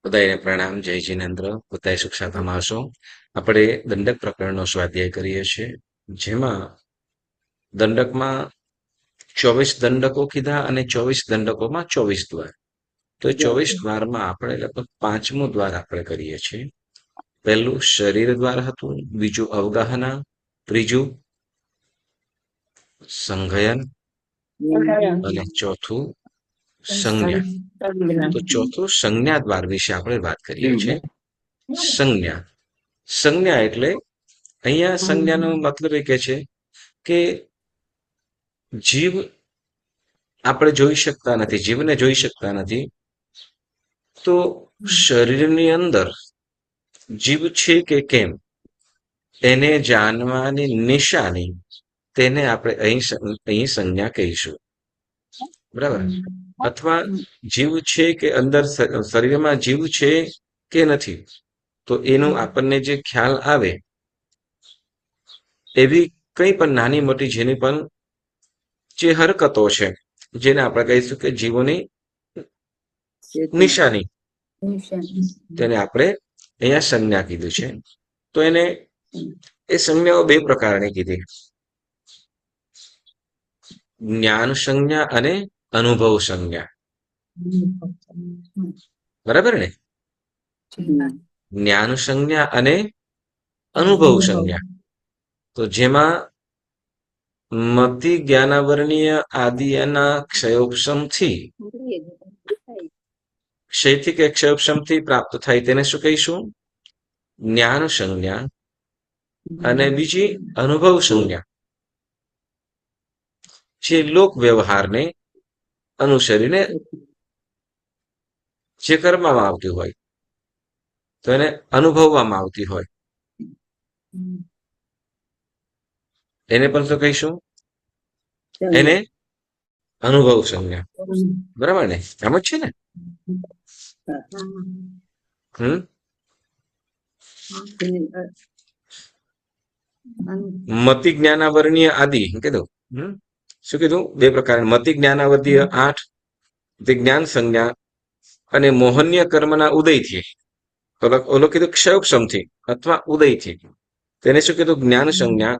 બધાને પ્રણામ. જય જિનેન્દ્ર. બધાએ સુખ શાંતિમાં હશો. આપણે દંડક પ્રકરણનો સ્વાધ્યાય કરીએ છીએ, જેમાં દંડકમાં 24 દંડકો કીધા અને 24 દંડકોમાં 24 દ્વાર. તો એ 24 દ્વારમાં આપણે લગભગ 5મું દ્વાર આપણે કરીએ છીએ. પહેલું શરીર દ્વાર હતું, બીજું અવગાહના, ત્રીજું સંઘયન અને ચોથું સંજ્ઞા. તો ચોથું સંજ્ઞા દ્વાર વિશે આપણે વાત કરીએ છીએ. સંજ્ઞા સંજ્ઞા એટલે અહીંયા સંજ્ઞાનો મતલબ એ કે છે કે જીવ આપણે જોઈ શકતા નથી, જીવને જોઈ શકતા નથી, તો શરીરની અંદર જીવ છે કે કેમ એને જાણવાની નિશાની, તેને આપણે અહીં સંજ્ઞા કહીશું. બરાબર? અથવા જીવ છે કે અંદર શરીરમાં જીવ છે કે નથી, તો એનું આપણને જે ખ્યાલ આવે એવી કંઈ પણ નાની મોટી જેની પણ જે હરકતો છે, જેને આપણે કહીશું કે જીવોની નિશાની, તેને આપણે અહીંયા સંજ્ઞા કીધું છે. તો એને એ સંજ્ઞાઓ બે પ્રકારની કીધી, જ્ઞાન સંજ્ઞા અને અનુભવ સંજ્ઞા. બરાબર ને? જ્ઞાન સંજ્ઞા અને અનુભવ સંજ્ઞા. તો જેમાં મતિ જ્ઞાનાવરણીય આદિના ક્ષયોપશમથી, ક્ષયથી કે ક્ષયોપશમથી પ્રાપ્ત થાય તેને શું કહીશું? જ્ઞાન સંજ્ઞા. અને બીજી અનુભવ સંજ્ઞા, જે લોક વ્યવહારને અનુસરીને જે કરવામાં આવતી હોય, તો એને અનુભવવામાં આવતી હોય, એને પણ શું કહીશું? એને અનુભવ સંજ્ઞા. બરાબર ને? એમ જ છે ને? મતિ જ્ઞાનાવરણીય આદિ કીધું. શું કીધું? બે પ્રકાર, મતિ જ્ઞાનાવર્તીય 8, તે જ્ઞાન સંજ્ઞા, અને મોહનીય કર્મના ઉદયથી, ઓલો કીધું ક્ષયોક્ષમથી અથવા ઉદયથી, તેને શું કીધું? જ્ઞાન સંજ્ઞા.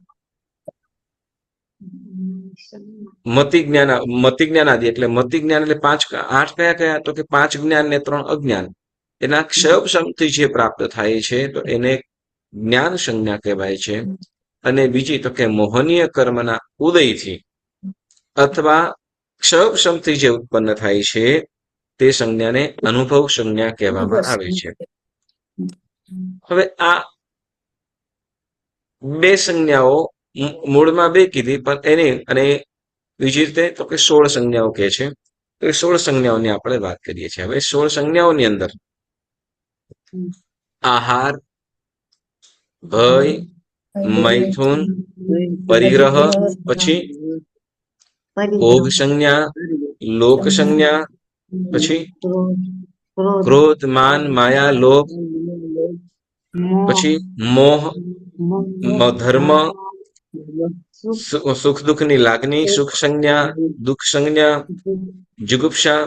મતિ જ્ઞાન આદિ એટલે મતિ જ્ઞાન એટલે 5 8 કયા કયા? તો કે 5 જ્ઞાન ને 3 અજ્ઞાન, એના ક્ષયોક્ષમથી જે પ્રાપ્ત થાય છે, તો એને જ્ઞાન સંજ્ઞા કહેવાય છે. અને બીજી તો કે મોહનીય કર્મના ઉદયથી અથવા ક્ષયોક્ષમથી જે ઉત્પન્ન થાય છે, તે સંજ્ઞાને અનુભવ સંજ્ઞા કહેવામાં આવે છે. હવે આ બે સંજ્ઞાઓ મૂળમાં બે કીધી, પણ એની અને બીજી રીતે તો કે 16 સંજ્ઞાઓ કહે છે. તો એ 16 સંજ્ઞાઓની આપણે વાત કરીએ છીએ. હવે 16 સંજ્ઞાઓની અંદર આહાર, ભય, મૈથુન, પરિગ્રહ, પછી ભોગ સંજ્ઞા, લોક સંજ્ઞા, પછી ક્રોધ, માન, માયા, લોભ, પછી મોહ, ધર્મ, સુખ દુઃખની લાગણી, સુખ સંજ્ઞા, દુઃખ સંજ્ઞા, જુગુપ્સા,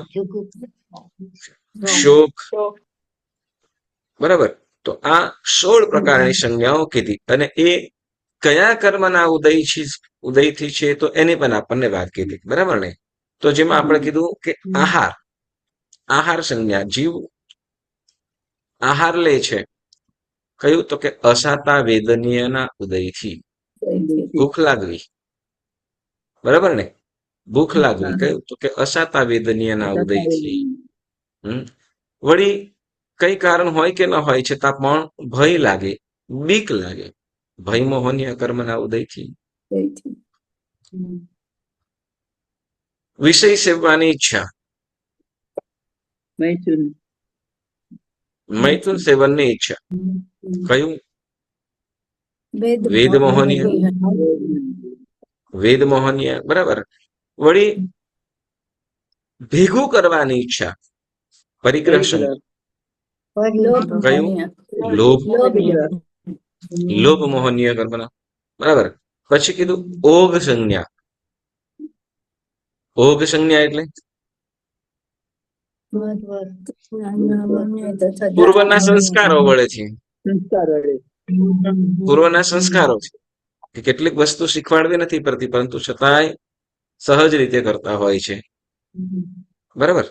શોક. બરાબર? તો આ 16 પ્રકારની સંજ્ઞાઓ કીધી, અને એ કયા કર્મના ઉદયથી છે, તો એની પણ આપણને વાત કીધી. બરાબર ને? તો જેમાં આપણે કીધું કે આહાર સંજ્ઞા, જીવ આહાર લે છે, કયું? તો કે અસાતા વેદનીયના ઉદયથી, ભૂખ લાગવી. બરાબર ને? ભૂખ લાગવી કયું? તો કે અસાતા વેદનીયના ઉદયથી. વળી કઈ કારણ હોય કે ન હોય છતાં પણ ભય લાગે, બીક લાગે, ભય મોહનીય કર્મના ઉદયથી. વિષય સેવવાની ઈચ્છા, મૈથુન સેવનની ઈચ્છા, કયું? વેદ મોહનીય. બરાબર? વળી ભેગું કરવાની ઈચ્છા, પરિગ્રહ સંજ્ઞા, કયું? લોભ મોહનીય કર્મના. બરાબર? પછી કીધું ઓગ સંજ્ઞા. ઓગ સંજ્ઞા એટલે પૂર્વના સંસ્કારો વડેથી પૂર્વના સંસ્કારો કે કેટલીક વસ્તુ શીખવાડવી નથી પડતી, પરંતુ છતાંય સહજ રીતે કરતા હોય છે. બરાબર.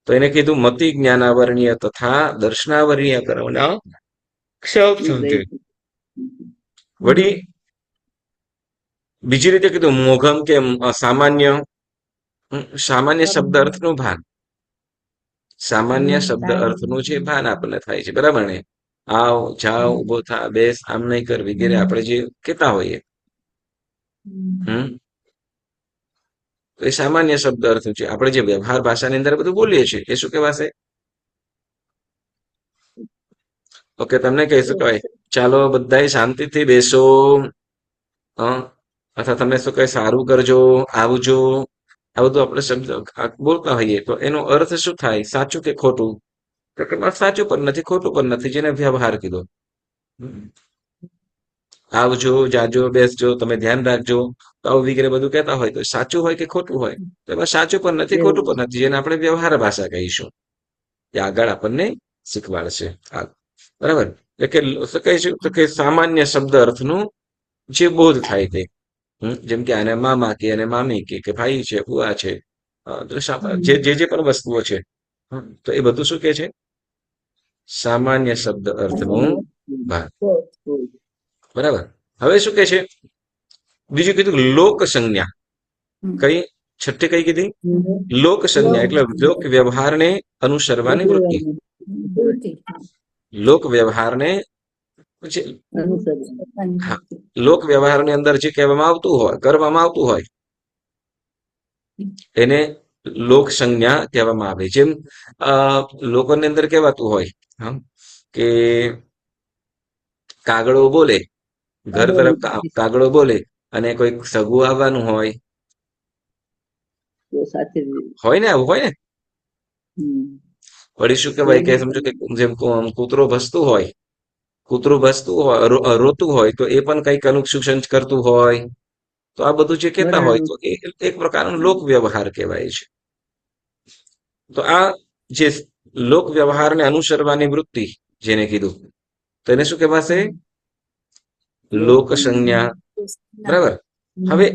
તો એને કીધું મતિ જ્ઞાનાવરણીય તથા દર્શનાવરણીય કરવાના ક્ષૌભ. વળી બીજી રીતે કીધું મોઘમ કે સામાન્ય. સામાન્ય શબ્દ અર્થનું ભાન. સામાન્ય શબ્દ અર્થનું જે ભાન આપણને થાય છે, બરાબર ને? આવ, જાવ, ઉભો થા, બેસ, આમ નહીં કર વગેરે આપણે જે કહેતા હોઈએ. તો એ સામાન્ય શબ્દ અર્થ છે. આપણે જે વ્યવહાર ભાષાની અંદર બધું બોલીએ છીએ એ શું કહેવાશે? ઓકે, તમને કહી શકાય ચાલો બધા શાંતિથી બેસો, અથવા તમે શું કહે સારું કરજો, આવજો, આ બધું આપણે શબ્દ બોલતા હોઈએ તો એનો અર્થ શું થાય? સાચું કે ખોટું? તો કે સાચું પણ નથી, ખોટું પણ નથી, જેને વ્યવહાર કીધો. આવજો, જાજો, બેસજો, તમે ધ્યાન રાખજો, તો આવું વગેરે બધું કહેતા હોય તો સાચું હોય કે ખોટું હોય? તો એમાં સાચું પણ નથી, ખોટું પણ નથી, જેને આપણે વ્યવહાર ભાષા કહીશું. એ આગળ આપણને શીખવાડશે. બરાબર. એટલે કે શું કહીશું કે સામાન્ય શબ્દ અર્થનું જે બોધ થાય તે, જેમ કે આને મામા કે અને મામી કે ભાઈ છે, બુઆ છે, જે પણ વસ્તુઓ છે, તો એ બધું શું કે છે? સામાન્ય શબ્દ અર્થનું ભાન. બરાબર. હવે શું કે છે? બીજું કીધું લોક સંજ્ઞા. કઈ છઠ્ઠી કઈ કીધી? લોક સંજ્ઞા એટલે લોક વ્યવહારને અનુસરવાની વૃત્તિ. લોક વ્યવહારને લોક વ્યવહારની અંદર જે કહેવામાં આવતું હોય, કરવામાં આવતું હોય, એને લોક સંજ્ઞા કહેવામાં આવે. જેમ લોકોની અંદર કહેવાતું હોય કે કાગડો બોલે, ઘર તરફ કાગડો બોલે, અને કોઈક સગું આવવાનું હોય ને, આવું હોય ને. વળી શું કહેવાય કે સમજો કે જેમ કૂતરો ભસતું હોય, કૂતરું ભસતું હોય, રોતું હોય, તો એ પણ કઈક અનુસૂચન કરતું હોય. તો આ બધું જે કહેતા હોય તો એ એક પ્રકારનો લોક વ્યવહાર કહેવાય છે. તો આ જે લોક વ્યવહારને અનુસરવાની વૃત્તિ જેને કીધું, તો એને શું કહેવાશે? લોક સંજ્ઞા. બરાબર. હવે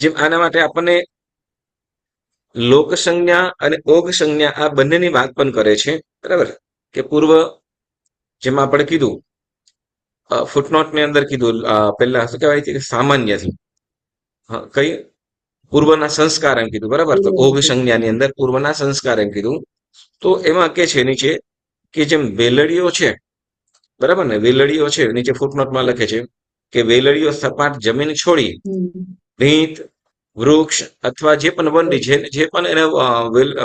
જેમ આના માટે આપણને લોક સંજ્ઞા અને ઓગ સંજ્ઞા આ બંનેની વાત પણ કરે છે. બરાબર. કે પૂર્વ જેમાં આપણે કીધું ફૂટનોટની અંદર કીધું પહેલા શું કહેવાય છે? સામાન્યથી કઈ પૂર્વના સંસ્કાર એમ કીધું. બરાબર. તો ઓગ સંજ્ઞાની અંદર પૂર્વના સંસ્કાર એમ કીધું. તો એમાં કે છે નીચે કે જેમ વેલડીઓ છે, બરાબર ને, વેલડીઓ છે, નીચે ફૂટનોટમાં લખે છે કે વેલડીઓ સપાટ જમીન છોડી ભીંત, વૃક્ષ અથવા જે પણ વંડી છે, જે પણ એને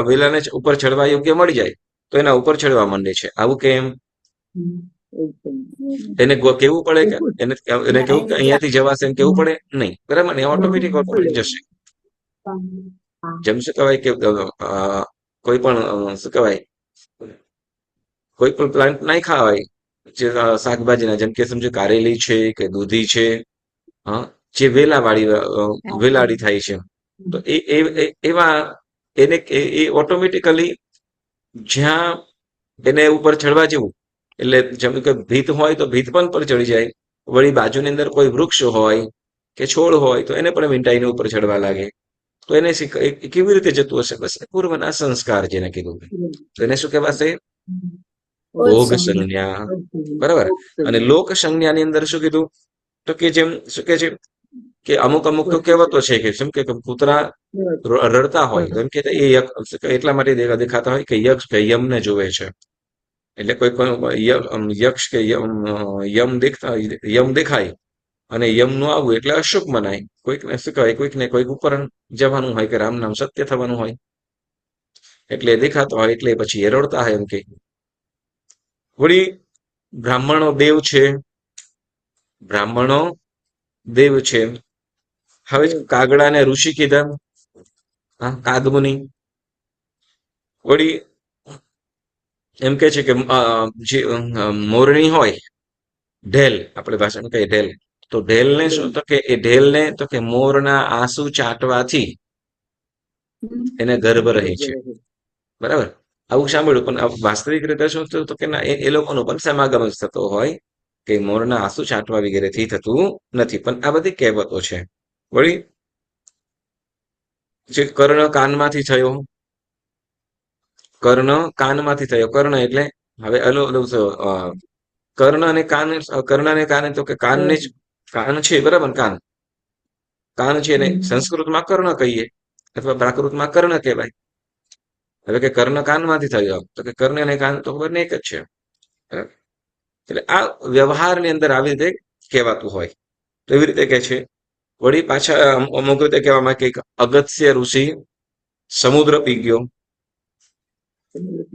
વેલાને ઉપર ચડવા યોગ્ય મળી જાય તો એના ઉપર ચડવા માંડે છે. આવું કેમ? એને કેવું પડે કે એને કેવું કે અહીંયાથી જવાશે એમ કેવું પડે નહીં. બરાબર ને, ઓટોમેટિક જશે. જેમ શું કહેવાય કે કોઈ પણ શું કહેવાય, કોઈ પણ પ્લાન્ટ નાખ્યા હોય જે શાકભાજીના, જેમ કે સમજો કારેલી છે કે દૂધી છે, જે વેલાડી થાય છે, તો એવા એને એ ઓટોમેટિકલી જ્યાં એને ઉપર ચડવા જેવું, એટલે જેમ કે ભીત હોય તો ભીત પણ પર ચડી જાય. વળી બાજુની અંદર કોઈ વૃક્ષ હોય કે છોડ હોય તો એને પણ વીંટાઈને ઉપર ચડવા લાગે. તો એને કેવી રીતે જતું હશે? બસ પૂર્વના સંસ્કાર જેને કીધું. તો એને શું કહેવાશે? ઓગ સંજ્ઞા. બરાબર. અને લોક સંજ્ઞાની અંદર શું કીધું? તો કે જેમ શું કે છે કે અમુક તો કહેવતો છે કે જેમ કે કૂતરા રડતા હોય તો એમ કે એ એટલા માટે દેખાતા હોય કે યક્ષ કે યમને જોવે છે. એટલે કોઈ પણ યક્ષ કે યમ દેખાય અને યમ નું આવવું એટલે અશુભ મનાય. કોઈકને શું કહેવાય, કોઈકને કોઈક ઉપર જવાનું હોય કે રામ નામ સત્ય થવાનું હોય, એટલે દેખાતો હોય એટલે પછી એ રડતા હોય એમ કે. વળી બ્રાહ્મણો દેવ છે, બ્રાહ્મણો દેવ છે. હવે કાગડાને ઋષિ કીધા, કાગમુનિ. વળી એમ કે છે કે જે મોરણી હોય, ઢેલ, આપણે ભાષામાં કહીએ ઢેલ, તો ઢેલને શું? તો કે એ ઢેલને તો કે મોરના આંસુ ચાટવાથી એને ગર્ભ રહે છે. બરાબર. આવું સાંભળ્યું, પણ વાસ્તવિક રીતે શું થયું તો કે ના, એ લોકોનો પણ સમાગમ જ થતો હોય કે મોરના આંસુ છાંટવા વગેરેથી થતું નથી. પણ આ બધી કહેવતો છે. વળી જે કર્ણ કાનમાંથી થયો, કર્ણ એટલે હવે કર્ણ અને કાને તો કે કાનને જ કાન છે, બરાબર. કાન કાન છે ને સંસ્કૃતમાં કર્ણ કહીએ અથવા પ્રાકૃતમાં કર્ણ કહેવાય. હવે કે કર્ણ કાનમાંથી થયો તો કે કર્ણ અને કાન તો બંને એક જ છે. બરાબર. એટલે આ વ્યવહારની અંદર આવી રીતે કહેવાતું હોય. તો એવી રીતે કે છે. વળી પાછા અમુક રીતે કહેવામાં કે અગત્ય ઋષિ સમુદ્ર પી ગયો.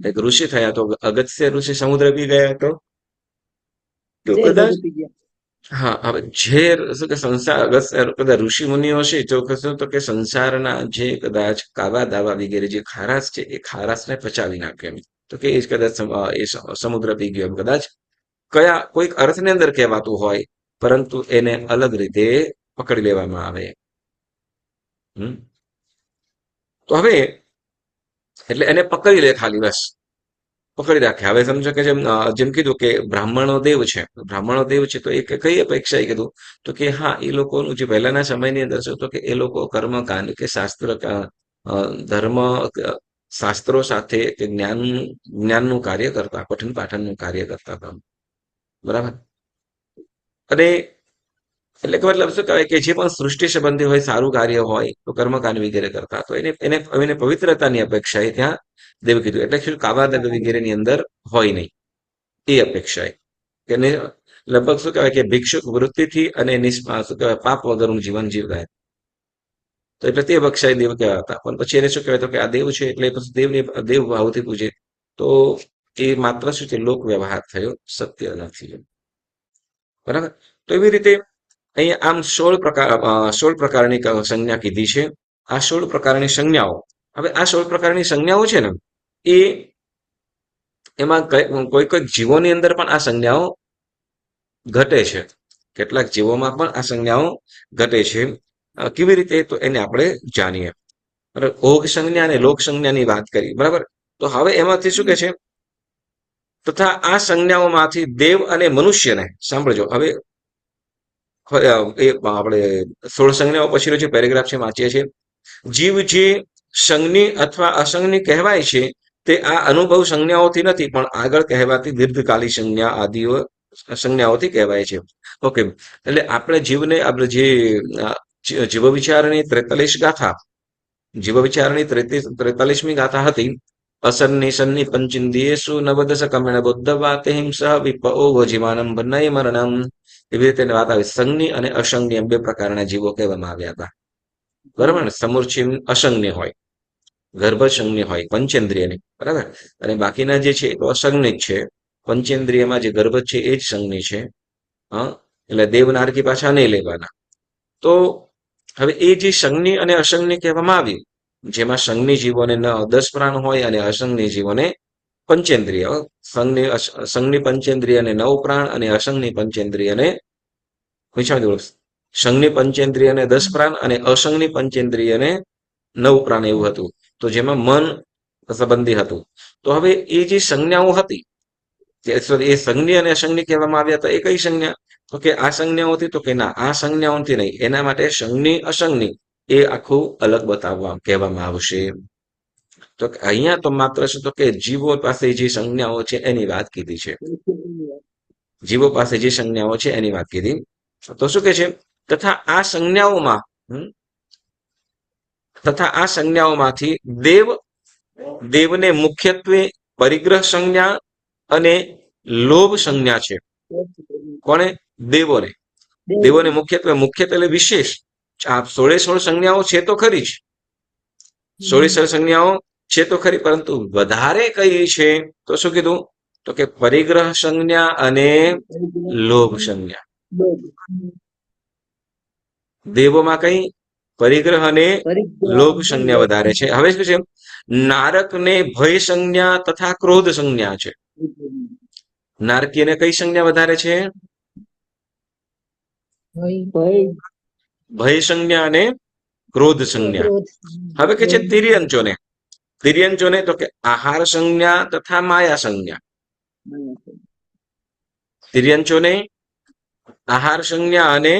એક ઋષિ થયા તો અગત્ય ઋષિ સમુદ્ર પી ગયા તો કદાચ હા. હવે જે શું કે સંસાર કદાચ ઋષિ મુનિઓ છે તો કશું તો કે સંસારના જે કદાચ કાવા દાવા વગેરે જે ખારાશ છે એ ખારાશને પચાવી નાખે એમ. તો કે એ જ કદાચ એ સમુદ્ર પી ગયો એમ કદાચ કયા કોઈક અર્થની અંદર કહેવાતું હોય, પરંતુ એને અલગ રીતે પકડી લેવામાં આવે. તો હવે એટલે એને પકડી લે, ખાલી બસ પકડી રાખે. હવે સમજો કે જેમ કીધું કે બ્રાહ્મણો દેવ છે, તો એ કઈ અપેક્ષાએ કીધું તો કે હા, એ લોકોનું જે પહેલાના સમયની અંદર છે તો કે એ લોકો કર્મકાંડ કે શાસ્ત્ર ધર્મ શાસ્ત્રો સાથે કે જ્ઞાનનું કાર્ય કરતા, પઠન પાઠનનું કાર્ય કરતા હતા. બરાબર. અને એટલે કે મતલબ શું કહેવાય કે જે પણ સૃષ્ટિ સંબંધી હોય, સારું કાર્ય હોય તો કર્મકાંડ વગેરે કરતા, તો એને પવિત્રતાની અપેક્ષાએ ત્યાં દેવ કીધું. એટલે શું કાવા વગેરેની અંદર હોય નહીં એ અપેક્ષાએ કે લગભગ શું કહેવાય કે ભિક્ષુક વૃત્તિથી અને શું કહેવાય પાપ વગરનું જીવન જીવતા. તો એટલે તે અપેક્ષાએ દેવ કહેવાતા હતા. પણ પછી એને શું કહેવાય તો કે આ દેવ છે એટલે પછી દેવ ભાવથી પૂજે. તો એ માત્ર શું છે લોક વ્યવહાર થયો, સત્ય નથી. બરાબર. તો એવી રીતે અહીંયા આમ 16 પ્રકારની સંજ્ઞા કીધી છે. આ 16 પ્રકારની સંજ્ઞાઓ, હવે આ 16 પ્રકારની સંજ્ઞાઓ છે ને એ એમાં કોઈ કોઈક જીવોની અંદર પણ આ સંજ્ઞાઓ ઘટે છે. કેટલાક જીવોમાં પણ આ સંજ્ઞાઓ ઘટે છે. કેવી રીતે તો એને આપણે જાણીએ. બરાબર. ઓગ સંજ્ઞા અને લોક સંજ્ઞાની વાત કરી. બરાબર. તો હવે એમાંથી શું કે છે તથા આ સંજ્ઞાઓમાંથી દેવ અને મનુષ્યને સાંભળજો. હવે એ આપણે 16 સંજ્ઞાઓ પછીનો જે પેરેગ્રાફ છે વાંચીએ છીએ. જીવ જે સંજ્ઞી અથવા અસંજ્ઞી કહેવાય છે તે આ અનુભવ સંજ્ઞાઓથી નથી, પણ આગળ કહેવાતી દીર્ઘકાલી સંજ્ઞાઓથી કહેવાય છે. ઓકે. એટલે આપણે જીવને આપણે જે જીવ વિચારની 43 ગાથા, જીવ વિચારની 43મી ગાથા હતી. અસન્ની સન્ની પંચિન્દ્રિયેષુ નવદશ કમેણ બુદ્ધવા હિંસ વિપઓ જીવાનમ ભનય મરણમ. એવી રીતે વાત આવી. સંજ્ઞી અને અસંજ્ઞી એમ બે પ્રકારના જીવો કહેવામાં આવ્યા હતા. બરાબર ને. સમૂર્છિમ અસંજ્ઞ હોય, ગર્ભસંજ્ઞ હોય પંચેન્દ્રિયની. બરાબર. અને બાકીના જે છે તો અસંજ્ઞ જ છે. પંચેન્દ્રિયમાં જે ગર્ભ છે એ જ સંજ્ઞ છે. હા. એટલે દેવનારકી પાછા નહીં લેવાના. તો હવે એ જે સંજ્ઞી અને અસંજ્ઞ કહેવામાં આવી, જેમાં સંજ્ઞી જીવોને 10 પ્રાણ હોય અને અસંજ્ઞ જીવોને પંચેન્દ્રિય. સંજ્ઞી પંચેન્દ્રિયને 9 પ્રાણ અને અસંજ્ઞ પંચેન્દ્રિયને સંજ્ઞી પંચેન્દ્રિયને 10 પ્રાણ અને અસંજ્ઞ પંચેન્દ્રિયને 9 પ્રાણ એવું હતું. તો જેમાં મન સંબંધી હતું. તો હવે એ જે સંજ્ઞાઓ હતી એ સંજ્ઞી અને અસંજ્ઞ કહેવામાં આવ્યા હતા. એ કઈ સંજ્ઞા તો કે આ સંજ્ઞાઓથી તો કે ના, આ સંજ્ઞાઓથી નહીં. એના માટે સંજ્ઞી અસંજ્ઞ એ આખું અલગ કહેવામાં આવશે. તો અહીંયા તો માત્ર શું તો કે જીવો પાસે જે સંજ્ઞાઓ છે એની વાત કીધી છે. જીવો પાસે જે સંજ્ઞાઓ છે એની વાત કીધી. તો શું કે છે તથા આ સંજ્ઞાઓમાંથી દેવને મુખ્યત્વે પરિગ્રહ સંજ્ઞા અને લોભ સંજ્ઞા છે. કોને? દેવોને મુખ્યત્વે એટલે વિશેષ. આ 16 સંજ્ઞાઓ છે તો ખરી જ, 16 સંજ્ઞાઓ છે તો ખરી, પરંતુ વધારે કઈ છે તો શું કીધું તો કે પરિગ્રહ સંજ્ઞા અને લોભ સંજ્ઞા. દેવોમાં કઈ પરિગ્રહ અને લોભ સંજ્ઞા વધારે છે. હવે શું છે નારકને ભય સંજ્ઞા તથા ક્રોધ સંજ્ઞા છે. નારકીયને કઈ સંજ્ઞા વધારે છે? ભય સંજ્ઞા અને ક્રોધ સંજ્ઞા. હવે કે છે તિર્યંચોને તિર્યંચોને તો કે આહાર સંજ્ઞા તથા માયા સંજ્ઞા. તિર્યંચોને આહાર સંજ્ઞા અને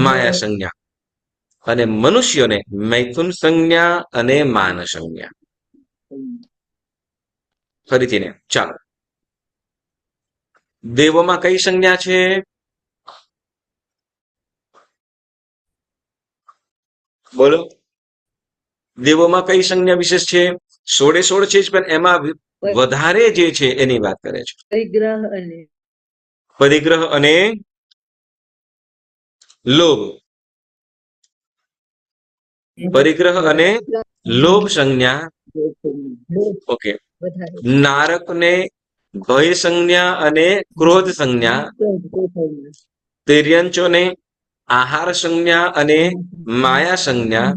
માયા સંજ્ઞા, અને મનુષ્યોને મૈથુન સંજ્ઞા અને માન સંજ્ઞા. ફરીથી ને ચાલો, દેવોમાં કઈ સંજ્ઞા છે? બોલો, દેવોમાં કઈ સંજ્ઞા વિશેષ છે? 16 છે પણ એમાં વધારે જે છે એની વાત કરે છે. પરિગ્રહ અને લોભ. પરિગ્રહ અને લોભ સંજ્ઞા. ઓકે. નારક ને ભય સંજ્ઞા અને ક્રોધ સંજ્ઞા. તિર્યંચોને આહાર સંજ્ઞા અને માયા સંજ્ઞા.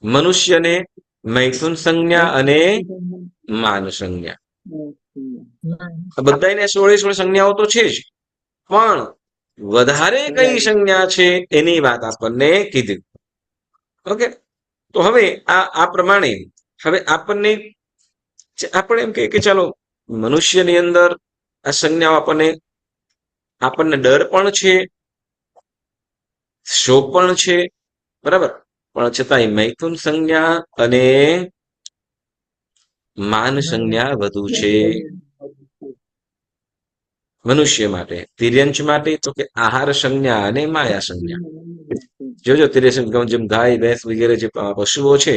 મનુષ્યને મૈથુન સંજ્ઞા અને માન સંજ્ઞા. બધાને 16 સંજ્ઞાઓ તો છે જ, પણ વધારે કઈ સંજ્ઞા છે એની વાત આપણને કીધી. ઓકે, તો હવે આ પ્રમાણે હવે આપણે એમ કે ચાલો મનુષ્યની અંદર આ સંજ્ઞાઓ આપણને ડર પણ છે, શોક પણ છે, બરાબર, પણ છતાંય મૈથુન સંજ્ઞા અને માન સંજ્ઞા વધુ છે મનુષ્ય માટે. તિર્યંચ માટે તો કે આહાર સંજ્ઞા અને માયા સંજ્ઞા. જોજો તિર્યંચ જેમ ગાય ભેંસ વગેરે જે પશુઓ છે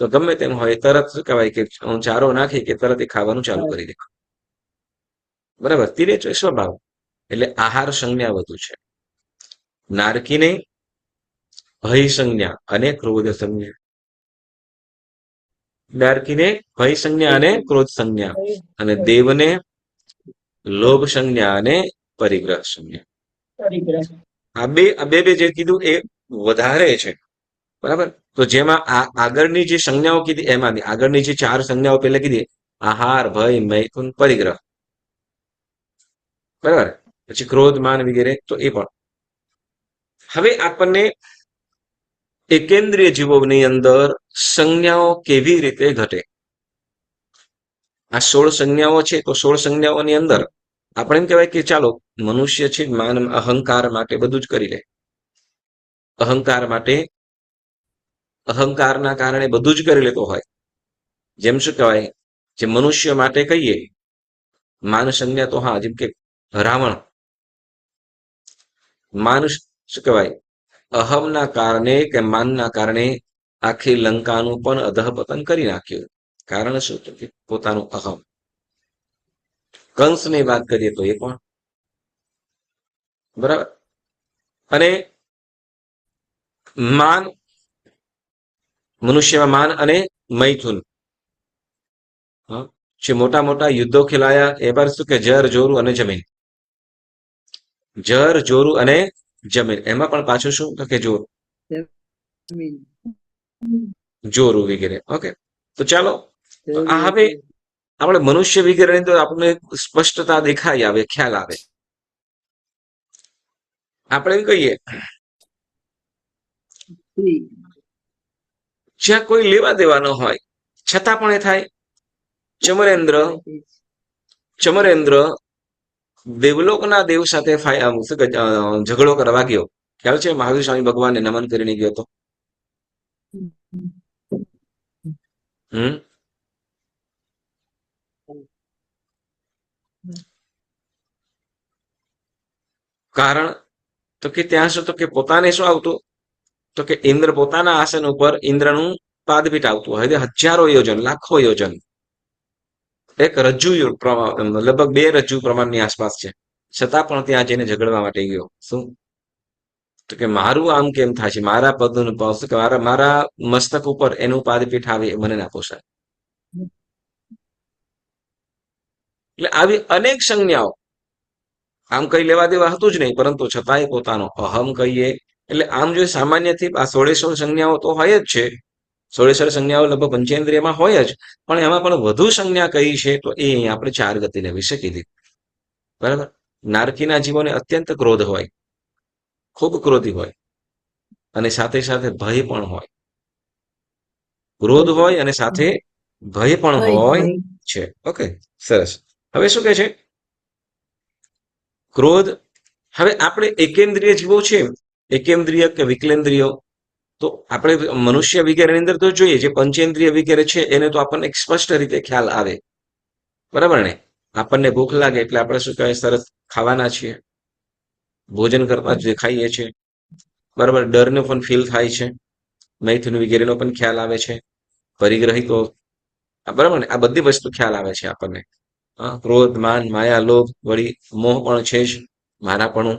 તો ગમે તેમ હોય તરત શું કહેવાય કે ચારો નાખી કે તરત એ ખાવાનું ચાલુ કરી દે, બરાબર. તિર્યંચ સ્વભાવ એટલે આહાર સંજ્ઞા વધુ છે. નારકીને ભય સંજ્ઞા અને ક્રોધ સંજ્ઞા. નારકીને ભય સંજ્ઞા અને ક્રોધ સંજ્ઞા, અને દેવને લોભ સંજ્ઞા અને પરિગ્રહ સંજ્ઞા. આ બે જે કીધું એ વધારે છે, બરાબર. તો જેમાં આગળની જે સંજ્ઞાઓ કીધી એમાંથી આગળની જે 4 સંજ્ઞાઓ પહેલા કીધી, આહાર, ભય, મૈથુન, પરિગ્રહ, બરાબર, પછી ક્રોધ, માન વગેરે, તો એ પણ. હવે આપણને એકેન્દ્રિય જીવોની અંદર સંજ્ઞાઓ કેવી રીતે ઘટે? આ 16 સંજ્ઞાઓ છે, તો 16 સંજ્ઞાઓની અંદર આપણે એમ કહેવાય કે ચાલો મનુષ્ય છે માન અહંકાર માટે બધું જ કરી લે, અહંકારના કારણે બધું જ કરી લેતો હોય. જેમ શું કહેવાય, જે મનુષ્ય માટે કહીએ માન સંજ્ઞા, તો હા, જેમ કે રાવણ માન શું કહેવાય અહમના કારણે કે માનના કારણે આખી લંકાનું પણ અધઃપતન કરી નાખ્યું. કારણ શું? તો કે પોતાનું અહમ. કંસની વાત કરીએ તો એ પણ, બરાબર. અને માન, મનુષ્યમાં માન અને મૈથુન, જે મોટા મોટા યુદ્ધો ખેલાયા એ બાર શું કે જર, જોરું અને જમીન. જર, જોરું અને જમીન, એમાં પણ પાછું શું તો કે જોરું વગેરે. ઓકે, તો ચાલો આ હવે આપણે મનુષ્ય વગેરેની તો આપણને સ્પષ્ટતા દેખાઈ આવે, ખ્યાલ આવે. આપણે એમ કહીએ જ્યાં કોઈ લેવા દેવા ન હોય છતાં પણ એ થાય. ચમરેન્દ્ર દેવલોકના દેવ સાથે ઝઘડો કરવા ગયો. ખ્યાલ છે? મહાવીર સ્વામી ભગવાનને નમન કરીને ગયો હતો. કારણ તો કે ત્યાં શું તો કે પોતાને શું આવતું તો કે ઇન્દ્ર પોતાના આસન ઉપર ઇન્દ્રનું પાદપીઠ આવતું હોય, હજારો યોજન, લાખો યોજન, એક રજ્જુ લગભગ 2 રજ્જુ પ્રમાણની આસપાસ છે, છતાં પણ ત્યાં જઈને ઝઘડવા માટે ગયો. શું તો કે મારું આમ કેમ થાય છે, મારા પદનું શું કે મારા મસ્તક ઉપર એનું પાદપીઠ આવે એ મને ના પોસાય. એટલે આવી અનેક સંજ્ઞાઓ, આમ કઈ લેવા દેવા હતું જ નહીં, પરંતુ છતાંય પોતાનો અહમ કહીએ. એટલે આમ જો સામાન્યથી આ 16 સંજ્ઞાઓ તો હોય જ છે, 16 સંજ્ઞાઓ લગભગ પંચેન્દ્રિયમાં હોય જ, પણ એમાં પણ વધુ સંજ્ઞા કઈ છે તો એ આપણે 4 ગતિને વિશે કીધી, બરાબર. નારકીના જીવોને અત્યંત ક્રોધ હોય, ખૂબ ક્રોધી હોય, અને સાથે સાથે ભય પણ હોય. ક્રોધ હોય અને સાથે ભય પણ હોય છે. ઓકે, સરસ. હવે શું કહે છે? ક્રોધ. હવે આપણે એકેન્દ્રિય જીવો છે, એકેન્દ્રિય કે વિકલેન્દ્રિય, તો આપણે મનુષ્ય વગેરેની અંદર તો જોઈએ, જે પંચેન્દ્રિય વગેરે છે એને તો આપણને સ્પષ્ટ રીતે ખ્યાલ આવે, બરાબર ને? આપણને ભૂખ લાગે એટલે આપણે શું કહેવાય, સરસ ખાવાના છીએ, ભોજન કરતા જ ખાઈએ છીએ, બરાબર. ડરનો પણ ફીલ થાય છે, મૈથુન વગેરેનો પણ ખ્યાલ આવે છે, પરિગ્રહિતો, બરાબર ને? આ બધી વસ્તુ ખ્યાલ આવે છે આપણને. ક્રોધ, માન, માયા, લોભ, વળી મોહ પણ છે જ, મારાપણું,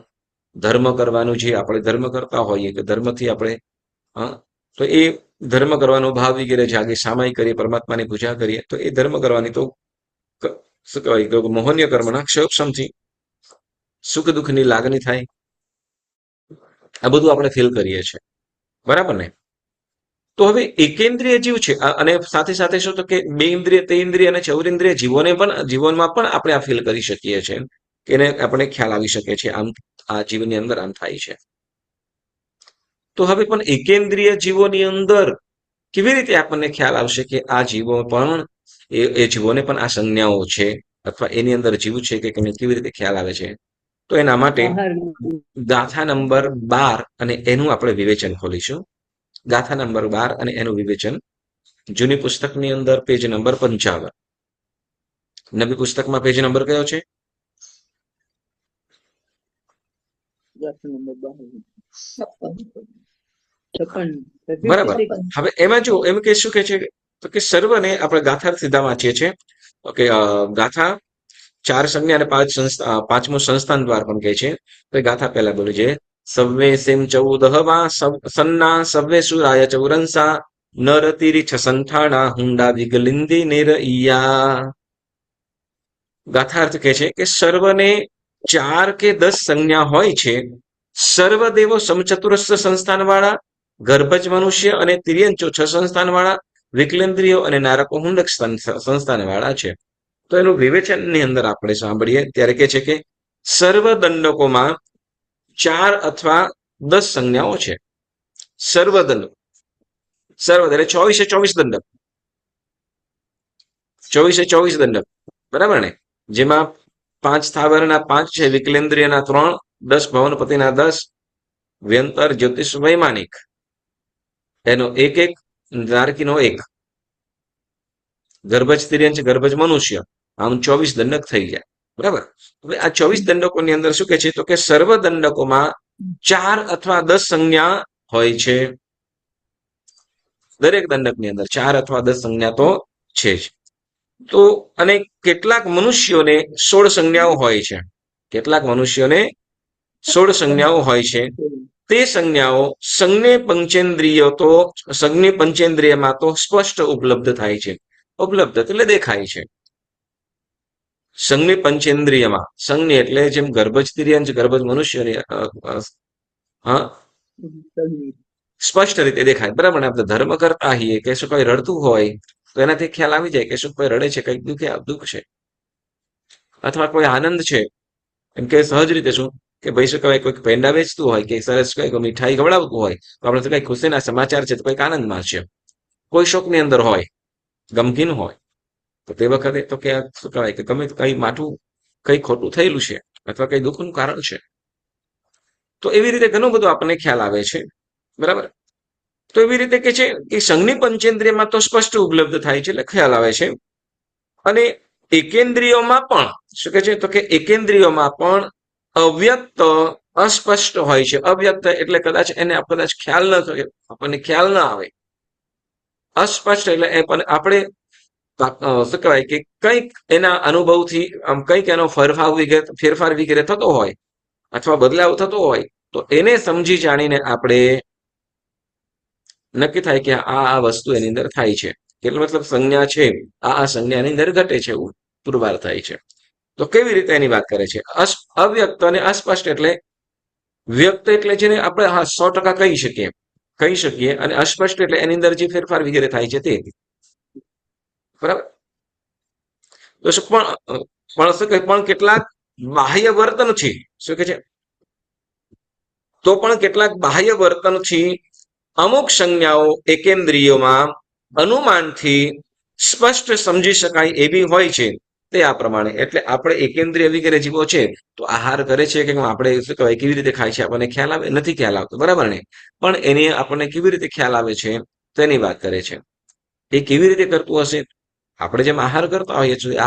ધર્મ કરવાનું, જે આપણે ધર્મ કરતા હોઈએ કે ધર્મથી આપણે તો એ ધર્મ કરવાનો ભાવ વગેરે જાગે, સામાયિક કરીએ, પરમાત્માની પૂજા કરીએ, તો એ ધર્મ કરવાની તો શું કહેવાય, મોહનીય કર્મના ક્ષયોક્ષમથી સુખ દુઃખની લાગણી થાય. આ બધું આપણે ફીલ કરીએ છીએ, બરાબર ને? તો હવે એકેન્દ્રિય જીવ છે, અને સાથે સાથે શું, તો કે બે ઇન્દ્રિય, તે ઇન્દ્રિય અને ચૌરિન્દ્રિય જીવનમાં પણ આપણે આ ફીલ કરી શકીએ છીએ, કે એને આપણે ખ્યાલ આવી શકે છે, આમ આ જીવની અંદર આમ થાય છે. તો હવે પણ એકેન્દ્રિય જીવોની અંદર કેવી રીતે આપણને ખ્યાલ આવશે કે આ જીવો પણ એ જીવોને પણ આ સંજ્ઞાઓ છે, અથવા એની અંદર જીવ છે કે કેવી રીતે ખ્યાલ આવે છે? તો એના માટે ગાથા નંબર 12 અને એનું આપણે વિવેચન ખોલીશું. ગાથા નંબર 12 અને એનું વિવેચન જૂની પુસ્તકની અંદર પેજ નંબર 55. નવી પુસ્તકમાં પેજ નંબર કયો છે? બરાબર. હવે એમાં જો એમ કે શું કે છે, તો કે સર્વને આપણે ગાથા સીધા વાંચીએ છીએ. ઓકે, ગાથા 4 સંજ્ઞા અને 5 પાંચમું સંસ્થાન દ્વાર પણ કહે છે. તો ગાથા પહેલા બોલે છે, સવ્વે સેમ 14 વા સન્ના સવ્વે સુરાય ચૌરંસા નરતિરિછ સંઠાણા હુંડા વિગલિંદી નિરઈયા. ગાથાર્થ કહે છે કે સર્વને 4 કે 10 સંજ્ઞા હોય છે. સર્વદેવો સમચતુરસ્થ સંસ્થાન વાળા, ગર્ભજ મનુષ્ય અને તિર્યંચો 6 સંસ્થાન વાળા, વિકલેન્દ્રિયો અને નારકો હુંડક સંસ્થાન વાળા છે. તો એનું વિવેચનની અંદર આપણે સાંભળીએ ત્યારે કે છે કે સર્વ દંડકોમાં 4 અથવા 10 સંજ્ઞાઓ છે. સર્વદંડ, સર્વ એટલે 24 દંડક, 24 દંડક, બરાબર ને? જેમાં 5 સ્થાવરના 5 છે, વિકલેન્દ્રિયના 3, 10 ભવનપતિના 10, વ્યંતર જ્યોતિષ વૈમાનિક એનો 1 નારકીનો 1, ગર્ભજ તિર્યંચ ગર્ભજ મનુષ્ય, આમ 24 દંડક થઈ જાય, બરાબર. હવે આ 24 દંડકોની અંદર શું કે છે, તો કે સર્વ દંડકોમાં 4 અથવા 10 સંજ્ઞા હોય છે. દરેક દંડકની અંદર 4 અથવા 10 સંજ્ઞા તો છે જ. તો અને કેટલાક મનુષ્યોને 16 સંજ્ઞાઓ હોય છે. કેટલાક મનુષ્યોને 16 સંજ્ઞાઓ હોય છે. તે સંજ્ઞાઓ સંજ્ઞે પંચેન્દ્રિયમાં તો સ્પષ્ટ ઉપલબ્ધ થાય છે. ઉપલબ્ધ એટલે દેખાય છે. સંજ્ઞે પંચેન્દ્રિયમાં, સંજ્ઞ એટલે જેમ ગર્ભજ તિર્યંચ ગર્ભજ મનુષ્યની સ્પષ્ટ રીતે દેખાય, બરાબર ને? આપણે ધર્મ કરતા હોઈએ કે શું કોઈ રડતું હોય તો એનાથી ખ્યાલ આવી જાય કે શું કોઈ રડે છે, કંઈક દુઃખ છે, અથવા કોઈ આનંદ છે. એમ કે સહજ રીતે શું કે ભાઈ શું કહેવાય, કોઈક પેંડા વેચતું હોય કે સરસ કઈ મીઠાઈ ખવડાવતું હોય તો આપણે કઈ ખુશીના સમાચાર છે, તો કંઈક આનંદમાં છે. કોઈ શોકની અંદર હોય, ગમગીન હોય, તો તે વખતે તો કે શું કહેવાય કે ગમે કઈ માઠું કઈ ખોટું થયેલું છે અથવા કઈ દુઃખનું કારણ છે. તો એવી રીતે ઘણું બધું આપણને ખ્યાલ આવે છે, બરાબર. તો એવી રીતે કે છે કે સંજ્ઞ પંચેન્દ્રિયમાં તો સ્પષ્ટ ઉપલબ્ધ થાય છે, એટલે ખ્યાલ આવે છે. અને એકેન્દ્રિયોમાં પણ શું કે છે, તો કે એકેન્દ્રિયોમાં પણ અવ્યક્ત અસ્પષ્ટ હોય છે. અવ્યક્ત એટલે કદાચ એને કદાચ ખ્યાલ ન થાય, આપણને ખ્યાલ ના આવે. અસ્પષ્ટ એટલે આપણે શું કહેવાય કે કંઈક એના અનુભવથી કંઈક એનો ફેરફાર વગેરે થતો હોય અથવા બદલાવ થતો હોય, તો એને સમજી જાણીને આપણે નક્કી થાય કે આ વસ્તુ એની અંદર થાય છે. એટલે મતલબ સંજ્ઞા છે, આ સંજ્ઞાની અંદર ઘટે છે, એવું પુરવાર થાય છે. તો કેવી રીતે એની વાત કરે છે? અવ્યક્ત અને અસ્પષ્ટ એટલે વ્યક્ત એટલે જેને આપણે 100% કહી શકીએ, અને અસ્પષ્ટ એટલે એની અંદર જે ફેરફાર વગેરે થાય છે તે, બરાબર. તો પણ કેટલાક બાહ્ય વર્તનથી શું કે છે, તો પણ કેટલાક બાહ્ય વર્તનથી અમુક સંજ્ઞાઓ એકેન્દ્રિયોમાં અનુમાનથી સ્પષ્ટ સમજી શકાય એવી હોય છે તે આ પ્રમાણે. એટલે આપણે એકેન્દ્રિય વગેરે જીવો છે તો આહાર કરે છે કે આપણે શું કહેવાય કેવી રીતે ખાય છે આપણને ખ્યાલ આવે નથી, ખ્યાલ આવતો, બરાબર ને? પણ એની આપણને કેવી રીતે ખ્યાલ આવે છે તેની વાત કરે છે. એ કેવી રીતે કરતું હશે? આપણે જેમ આહાર કરતા હોઈએ છીએ,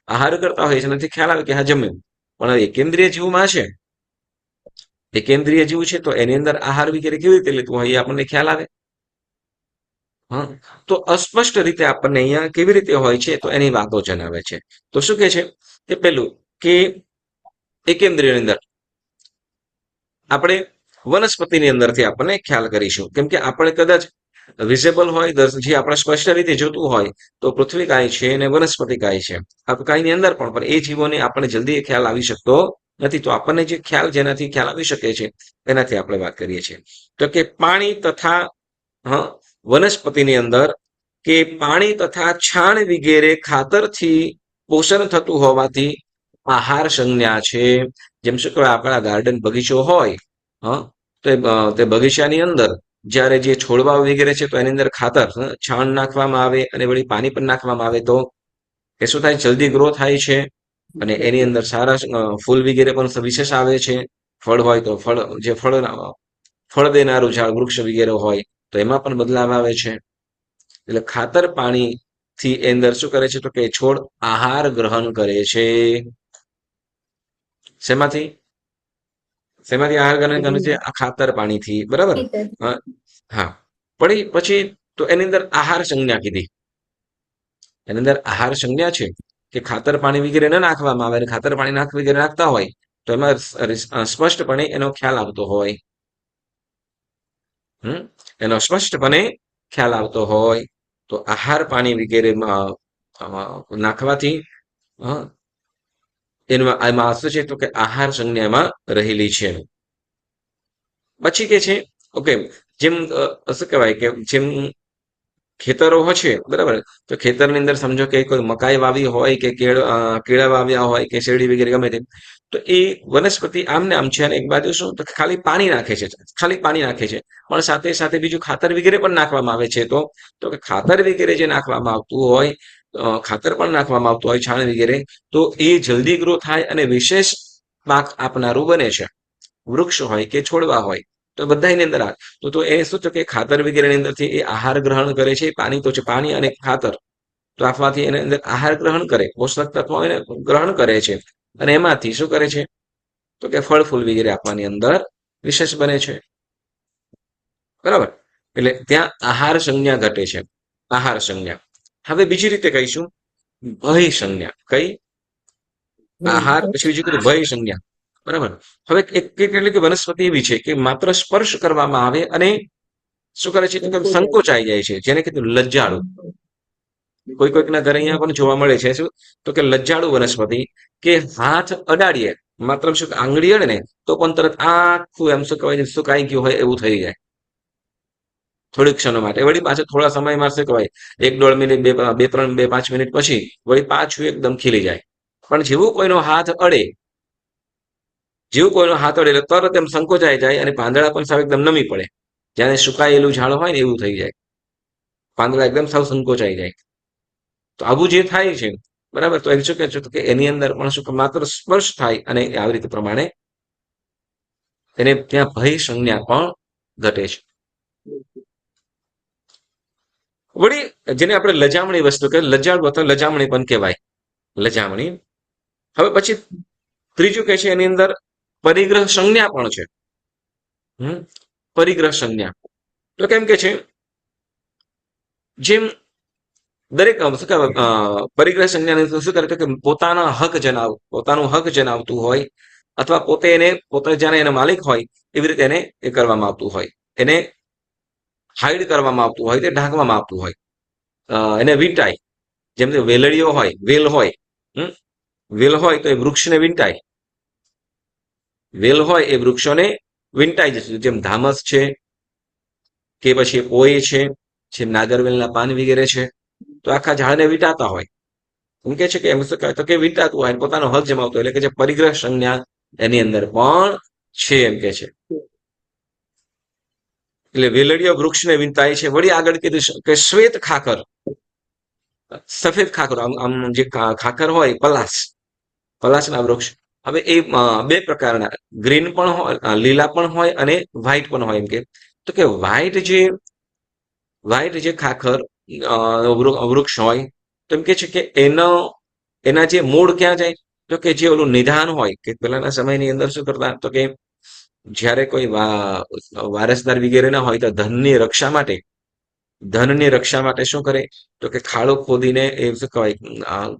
આહાર કરતા હોઈએ છીએ નથી ખ્યાલ આવે કે હા જમ્યું. પણ એકેન્દ્રિય જીવમાં છે, એકેન્દ્રિય જીવ છે તો એની અંદર આહાર વગેરે કેવી રીતે લેતું હોય એ આપણને ખ્યાલ આવે. હા, તો અસ્પષ્ટ રીતે આપણને અહીંયા કેવી રીતે હોય છે તો એની વાતો જણાવે છે. તો શું કે છે કે પેલું કે એકેન્દ્રિયની અંદર આપણે વનસ્પતિની અંદરથી આપણને ખ્યાલ કરીશું, કેમ કે આપણે કદાચ વિઝેબલ હોય જે આપણે સ્પષ્ટ રીતે જોતું હોય તો પૃથ્વી કાય છે અને વનસ્પતિ કાય છે આ કાયની અંદર પણ એ જીવોને આપણને જલ્દી ખ્યાલ આવી શકતો નથી. તો આપણને જે ખ્યાલ જેનાથી ખ્યાલ આવી શકે છે એનાથી આપણે વાત કરીએ છીએ. તો કે પાણી તથા વનસ્પતિની અંદર કે પાણી તથા છાણ વગેરે ખાતરથી પોષણ થતું હોવાથી આહાર સંજ્ઞા છે. જેમ શું કહેવાય આપણા ગાર્ડન બગીચો હોય, તો તે બગીચાની અંદર જ્યારે જે છોડવા વગેરે છે તો એની અંદર ખાતર છાણ નાખવામાં આવે અને વળી પાણી પણ નાખવામાં આવે તો એ શું થાય, જલ્દી ગ્રો થાય છે અને એની અંદર સારા ફૂલ વગેરે પણ વિશેષ આવે છે. ફળ હોય તો ફળ, જે ફળ દેનારું ઝાડ વૃક્ષ વગેરે હોય તો એમાં પણ બદલાવ આવે છે. એટલે ખાતર પાણીથી એ અંદર શું કરે છે તો કે છોડ આહાર ગ્રહણ કરે છે. શેમાંથી શેમાંથી આહાર ગ્રહણ કરે છે? આ ખાતર પાણીથી, બરાબર. હા, પછી તો એની અંદર આહાર સંજ્ઞા કીધી. એની અંદર આહાર સંજ્ઞા છે કે ખાતર પાણી વગેરે ન નાખવામાં આવે, ખાતર પાણી વગેરે નાખતા હોય તો એમાં સ્પષ્ટપણે એનો ખ્યાલ આવતો હોય. એનો સ્પષ્ટપણે ખ્યાલ આવતો હોય તો આહાર પાણી વગેરે નાખવાથી એમાં શું છે તો કે આહાર સંજ્ઞામાં રહેલી છે. પછી કે છે ઓકે, જેમ શું કહેવાય કે જેમ ખેતરો છે, બરાબર, તો ખેતરની અંદર સમજો કે કોઈ મકાઈ વાવી હોય કે કેળા વાવ્યા હોય કે શેરડી વગેરે ગમે તે, તો એ વનસ્પતિ આમ ને આમ છે અને એક બાજુ શું તો ખાલી પાણી નાખે છે, ખાલી પાણી નાખે છે, પણ સાથે સાથે બીજું ખાતર વગેરે પણ નાખવામાં આવે છે. તો કે ખાતર વગેરે જે નાખવામાં આવતું હોય, ખાતર પણ નાખવામાં આવતું હોય છાણ વગેરે, તો એ જલ્દી ગ્રો થાય અને વિશેષ પાક આપનારું બને છે. વૃક્ષ હોય કે છોડવા હોય તો બધાની અંદર તો એ શું છે કે ખાતર વગેરેની અંદરથી એ આહાર ગ્રહણ કરે છે. પાણી તો છે, પાણી અને ખાતર તો આપવાથી એની અંદર આહાર ગ્રહણ કરે, પોષક તત્વો એને ગ્રહણ કરે છે અને એમાંથી શું કરે છે તો કે ફળ ફૂલ વગેરે આપવાની અંદર વિશેષ બને છે. બરાબર, એટલે ત્યાં આહાર સંજ્ઞા ઘટે છે. આહાર સંજ્ઞા. હવે બીજી રીતે કહીશું ભય સંજ્ઞા. કઈ? આહાર, પછી બીજું કીધું ભય સંજ્ઞા. બરાબર. હવે કેટલીક વનસ્પતિ એવી છે કે માત્ર સ્પર્શ કરવામાં આવે અને શું કરે છે સંકોચાઈ જાય છે, જેને કીધું લજ્જાળુ. કોઈકના ઘરે અહીંયા પણ જોવા મળે છે શું તો કે લજ્જાળુ વનસ્પતિ, કે હાથ અડાડીએ માત્ર શું આંગળી અડે ને તો પણ તરત આખું એમ શું કહેવાય સુકાઈ ગયું હોય એવું થઈ જાય થોડીક ક્ષણો માટે. વળી પાછળ થોડા સમયમાં શું કહેવાય 1-1.5 મિનિટ, 2-3-5 મિનિટ પછી વળી પાછું એકદમ ખીલી જાય. પણ જેવું કોઈનો હાથ અડે, જેવું કોઈનો હાથ અડે એટલે તરત એમ સંકોચાઈ જાય અને પાંદડા પણ સાવ એકદમ નમી પડે. જ્યારે સુકાયેલું ઝાડ હોય ને એવું થઈ જાય, પાંદડા એકદમ સાવ સંકોચાઈ જાય. તો આવું જે થાય છે, બરાબર, તો એમ શું કહે છે કે એની અંદર પણ શું માત્ર સ્પર્શ થાય અને આવી રીતે પ્રમાણે એને ત્યાં ભય સંજ્ઞા પણ ઘટે છે. વળી જેને આપણે લજામણી વસ્તુ કે લજાડવું અથવા લજામણી પણ કહેવાય, લજામણી. હવે પછી ત્રીજું કે છે એની અંદર પરિગ્રહ સંજ્ઞા પણ છે. પરિગ્રહ સંજ્ઞા તો કેમ કે છે જેમ દરેક શું કહેવાય પરિગ્રહ સંજ્ઞાને શું કરે કે પોતાનું હક જણાવતું હોય અથવા પોતે જાણે એના માલિક હોય એવી રીતે એને એ કરવામાં આવતું હોય, એને હાઈડ કરવામાં આવતું હોય, તે ઢાંકવામાં આવતું હોય, એને વીંટાય. જેમ કે વેલડીઓ હોય, વેલ હોય તો એ વૃક્ષને વીંટાય, વેલ હોય એ વૃક્ષોને વીંટાઈ જશે. જેમ ધામસ છે કે પછી ઓય છે, જેમ નાગરવેલના પાન વગેરે છે, તો આખા ઝાડને વીંટાતા હોય. એમ કે છે કે એમ શું કહેવાય તો કે વીંટાતું હોય પોતાનો હક જમાવતો એટલે કે જે પરિગ્રહ સંજ્ઞા એની અંદર પણ છે એમ કે છે. એટલે વેલડીયા વૃક્ષને વીંટાય છે. વળી આગળ કીધું કે શ્વેત ખાખર, સફેદ ખાખર, આમ જે ખાખર હોય પલાશના વૃક્ષ. હવે એ બે પ્રકારના, ગ્રીન પણ હોય, લીલા પણ હોય અને વ્હાઈટ પણ હોય. એમ કે તો કે વ્હાઈટ જે ખાખર વૃક્ષ હોય, તો એમ કે છે કે એના જે મૂળ ક્યાં જાય, તો કે જે ઓલું નિધાન હોય, કે પેલાના સમયની અંદર શું કરતા, તો કે જ્યારે કોઈ વારસદાર વગેરે ના હોય તો ધનની રક્ષા માટે શું કરે, તો કે ખાડો ખોદીને એ શું કહેવાય,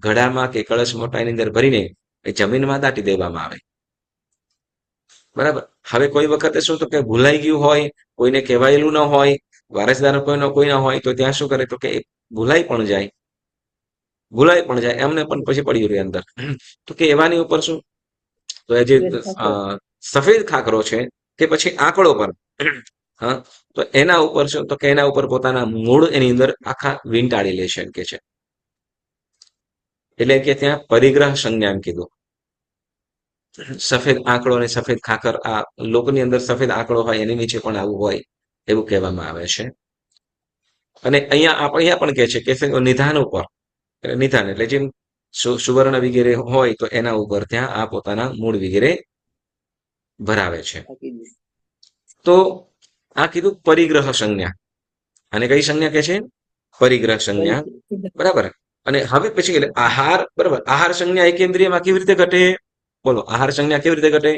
ઘડામાં કે કળશ મોટાની અંદર ભરીને એ જમીનમાં દાટી દેવામાં આવે. બરાબર. હવે કોઈ વખતે શું, તો કે ભૂલાઈ ગયું હોય, કોઈને કહેવાયેલું ન હોય, વારસદાર કોઈ ના હોય, તો ત્યાં શું કરે, તો કે ભૂલાઈ પણ જાય, એમને પણ પછી પડ્યું રહે અંદર. તો કે એવાની ઉપર શું, તો એ જે સફેદ ખાખરો છે કે પછી આંકડો પર, હા, તો એના ઉપર શું, તો કે એના ઉપર પોતાના મૂળ એની અંદર આખા વીંટાળી લે છે, એમ કે છે. એટલે કે ત્યાં પરિગ્રહ સંજ્ઞા એમ કીધું. સફેદ આંકડો અને સફેદ ખાખર, આ લોકની અંદર સફેદ આંકડો હોય એની નીચે પણ આવું હોય એવું કહેવામાં આવે છે. અને અહીંયા પણ કહે છે કે નિધાન ઉપર, નિધાન એટલે જેમ સુવર્ણ વગેરે હોય તો એના ઉપર ત્યાં આ પોતાના મૂળ વગેરે ભરાવે છે. તો આ કીધું પરિગ્રહ સંજ્ઞા. અને કઈ સંજ્ઞા કે છે? પરિગ્રહ સંજ્ઞા. બરાબર. અને હવે પછી આહાર, બરાબર, આહાર સંજ્ઞા એકેન્દ્રિયમાં કેવી રીતે ઘટે? બોલો, આહાર સંજ્ઞા કેવી રીતે ઘટે?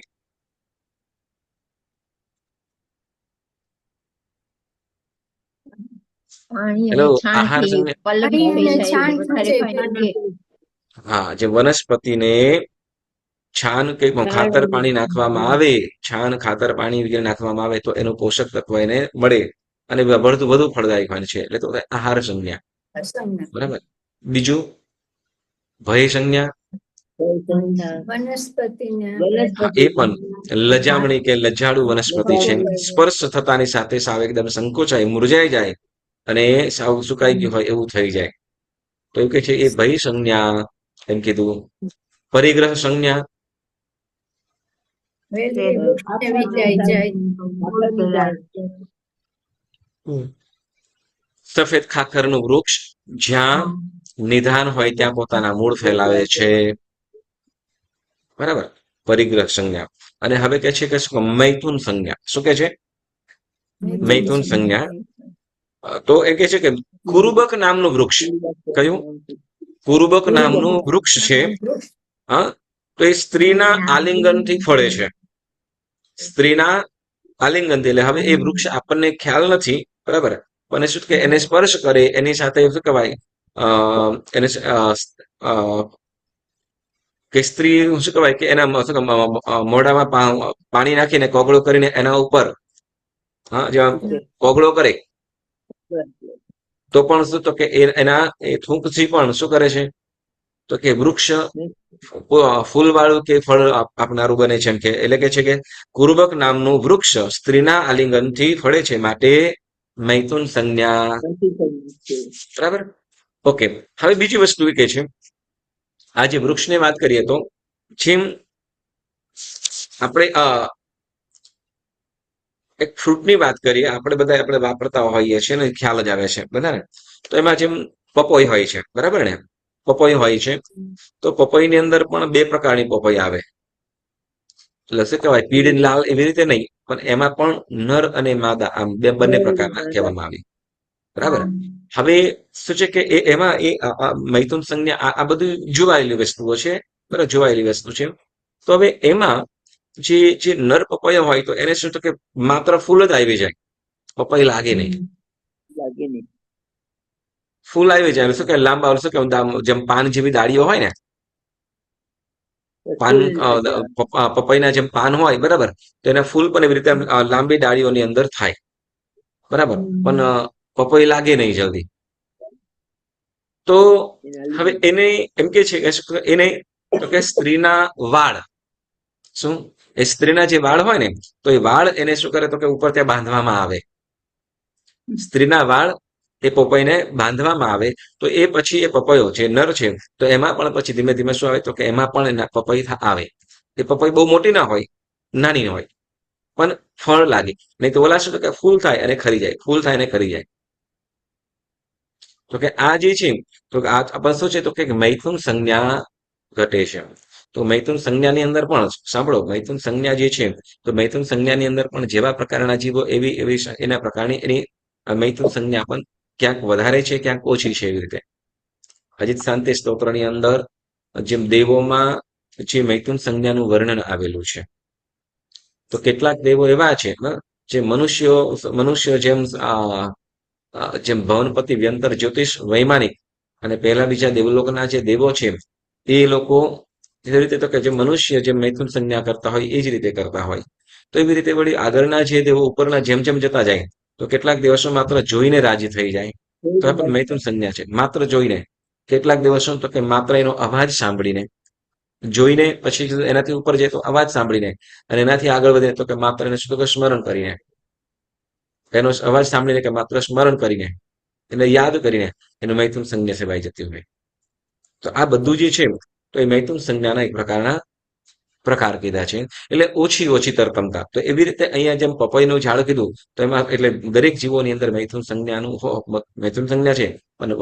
આહાર સંજ્ઞા, હા, જે વનસ્પતિને છાન કે ખાતર પાણી નાખવામાં આવે, છાન ખાતર પાણી વગેરે નાખવામાં આવે તો એનું પોષક તત્વ એને મળે અને વધુ ફળદાયક બને છે. એટલે તો આહાર સંજ્ઞા. બરાબર. બીજું ભય સંજ્ઞા, એ પણ લજામણી કે લજાડુ વનસ્પતિ છે, સ્પર્શ થતાની સાથે સાવ એકદમ સંકોચાય, મુરઝાઈ જાય અને સાવ સુકાઈ ગયું હોય એવું થઈ જાય, તો એવું કે છે એ ભય સંજ્ઞા એમ કીધું. પરિગ્રહ સંજ્ઞા, સફેદ ખાખરનું વૃક્ષ જ્યાં નિધાન હોય ત્યાં પોતાના મૂળ ફેલાવે છે. બરાબર. પરિગ્રહ સંજ્ઞા. અને હવે કે છે કે મૈથુન સંજ્ઞા. શું કે છે? મૈથુન સંજ્ઞા. તો એ કે છે કે કુરુબક નામનું વૃક્ષ, કયું? કુરુબક નામનું વૃક્ષ છે, હા, તો એ સ્ત્રીના આલિંગનથી ફળે છે. સ્ત્રીના આલિંગનથી. એટલે હવે એ વૃક્ષ આપણને ખ્યાલ નથી, બરાબર, પણ શું કે એને સ્પર્શ કરે એની સાથે શું કહેવાય, એને કે સ્ત્રી શું કહેવાય કે એના મોઢામાં પાણી નાખીને કોગળો કરીને એના ઉપર, હા, જેવા કોગળો કરે તો પણ શું, તો કે એના એ થૂંકથી પણ શું કરે છે, તો કે વૃક્ષ ફૂલવાળું કે ફળ આપનારું બને છે. એમ કે એટલે કે છે કે કુરુબક નામનું વૃક્ષ સ્ત્રીના આલિંગનથી ફળે છે, માટે મૈથુન સંજ્ઞા. બરાબર. ઓકે. હવે બીજી વસ્તુ એ કે છે, આ જે વૃક્ષની વાત કરીએ તો જેમ આપણે એક ફ્રૂટની વાત કરીએ, આપણે વાપરતા હોઈએ છીએ ને, ખ્યાલ જ આવે છે બધાને. તો એમાં જેમ પપોઈ હોય છે, બરાબર ને, પપોઈ હોય છે, તો પપોઈની અંદર પણ બે પ્રકારની પપોઈ આવે. એટલે શું કહેવાય, પીળી લાલ એવી રીતે નહીં, પણ એમાં પણ નર અને માદા આમ બંને પ્રકારના કહેવામાં આવે. બરાબર. હવે શું છે કે એમાં એ મૈથુન સંજ્ઞા આ બધું જોવાયેલી વસ્તુઓ છે, બરાબર, જોવાયેલી વસ્તુ છે. તો હવે એમાં જે નર પપૈયા હોય તો એને શું, તો કે માત્ર ફૂલ જ આવી જાય, પપૈયા લાગે નહીં. ફૂલ આવી જાય શું કે લાંબા, શું કે જેમ પાન જેવી ડાળીઓ હોય ને, પાન પપૈયાના જેમ પાન હોય, બરાબર, તો એના ફૂલ પણ એવી રીતે લાંબી ડાળીઓની અંદર થાય, બરાબર, પણ પપૈયા લાગે નહીં જલ્દી. તો હવે એને એમ કે છે કે એને, તો કે સ્ત્રીના વાળ, શું એ સ્ત્રીના જે વાળ હોય ને, તો એ વાળ એને શું કરે, તો કે ઉપર ત્યાં બાંધવામાં આવે. સ્ત્રીના વાળ એ પપૈયાને બાંધવામાં આવે, તો એ પછી એ પપૈયો જે નર છે, તો એમાં પણ પછી ધીમે ધીમે શું આવે, તો કે એમાં પણ પપૈયા આવે. એ પપૈયા બહુ મોટી ના હોય, નાની હોય, પણ ફળ લાગે. નહીં તો ઓલા શું તો કે ફૂલ થાય અને ખરી જાય, ફૂલ થાય અને ખરી જાય. તો કે આ જે છે તો આ પણ શું છે તો કે મૈથુન સંજ્ઞા ઘટે છે. તો મૈથુન સંજ્ઞાની અંદર પણ સાંભળો, મૈથુન સંજ્ઞા જે છે તો મૈથુન સંજ્ઞાની અંદર પણ જેવા પ્રકારના જીવો એવી એવી એના પ્રકારની એની મૈથુન સંજ્ઞા પણ ક્યાંક વધારે છે, ક્યાંક ઓછી છે. એવી રીતે અજીત શાંતિ સ્તોત્રની અંદર જેમ દેવોમાં જે મૈથુન સંજ્ઞાનું વર્ણન આવેલું છે, તો કેટલાક દેવો એવા છે જે મનુષ્યો જેમ ભવનપતિ, વ્યંતર, જ્યોતિષ, વૈમાનિક અને પહેલા બીજા દેવલોકના જે દેવો છે એ લોકો એ રીતે તો કે જે મનુષ્ય જેમ મૈથુન સંજ્ઞા કરતા હોય એ જ રીતે કરતા હોય. તો એવી રીતે વળી આગળના જે દેવો ઉપરના જેમ જેમ જતા જાય તો કેટલાક દિવસો માત્ર જોઈને રાજી થઈ જાય, તો આ પણ મૈથુન સંજ્ઞા છે. માત્ર જોઈને. કેટલાક દિવસો તો કે માત્ર એનો અવાજ સાંભળીને, જોઈને પછી એનાથી ઉપર જાય તો અવાજ સાંભળીને, અને એનાથી આગળ વધે તો કે માત્ર એને શું તો કે સ્મરણ કરીને, એનો અવાજ સાંભળીને કે માત્ર સ્મરણ કરીને, એને યાદ કરીને એનું મૈથુન સંજ્ઞા સેવાઈ જતી હોય. તો આ બધું જે છે તો એ મૈથુન સંજ્ઞાના એક પ્રકાર કીધા છે. એટલે ઓછી ઓછી તરતમતા. તો એવી રીતે અહીંયા જેમ પપઈનું ઝાડ કીધું તો એમાં એટલે દરેક જીવોની અંદર મૈથુન સંજ્ઞા છે અને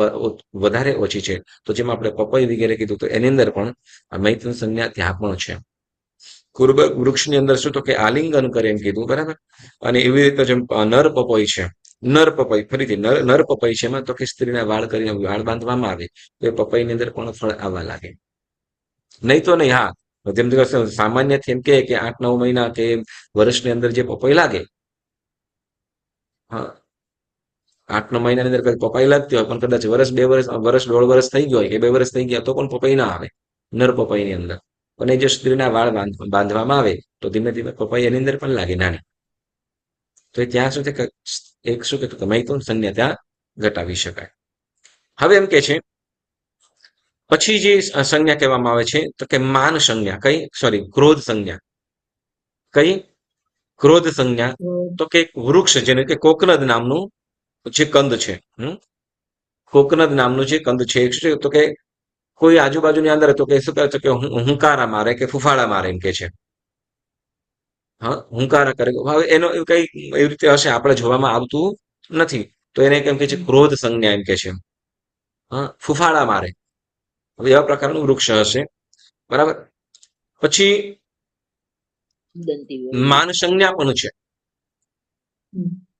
વધારે ઓછી છે. તો જેમ આપણે પપઈ વગેરે કીધું તો એની અંદર પણ આ મૈથુન સંજ્ઞા ત્યાં પણ છે. કુર્બ વૃક્ષની અંદર શું તો કે આલિંગન કરે એમ કીધું, બરાબર. અને એવી રીતે જેમ નર પપઈ છે, નર પપઈ ફરીથી નર પપઈ છે એમાં તો કે સ્ત્રીના વાળ કરીને વાળ બાંધવામાં આવે તો એ પપઈની અંદર પણ ફળ આવવા લાગે. નહીં તો નહીં. હા, જેમ સામાન્ય એમ કે 8-9 મહિના કે વર્ષની અંદર જે પપઈ લાગે, હા, 8-9 મહિનાની અંદર કદાચ પપઈ લાગતી હોય પણ કદાચ વર્ષ 2 વર્ષ, વર્ષ 1.5 વર્ષ થઈ ગયો હોય કે 2 વર્ષ થઈ ગયા તો પણ પપઈ ના આવે નર પપઈની અંદર. અને જો સ્ત્રીના વાળ બાંધવામાં આવે તો ધીમે ધીમે પપઈ એની અંદર પણ લાગે નાની. તો ત્યાં સુધી એક શું કે મૈથુન સંજ્ઞા ત્યાં ઘટાવી શકાય. હવે એમ કે છે પછી જે સંજ્ઞા કહેવામાં આવે છે તો કે માન સંજ્ઞા. કઈ? સોરી, ક્રોધ સંજ્ઞા. કઈ? ક્રોધ સંજ્ઞા. તો કે વૃક્ષ જેને કે કોકનદ નામનું જે કંદ છે, કોકનદ નામનું જે કંદ છે તો કે કોઈ આજુબાજુની અંદર તો કે શું કહે છે કે હુંકારા મારે કે ફૂફાડા મારે એમ કે છે. હા, હુંકારા કરે. હવે એનો કઈ એવી રીતે હશે આપણે જોવામાં આવતું નથી, તો એને કેમ કે છે ક્રોધ સંજ્ઞા એમ કે છે. હા, ફૂફાડા મારે. હવે એવા પ્રકારનું વૃક્ષ હશે, બરાબર. પછી માન સંજ્ઞા પણ છે.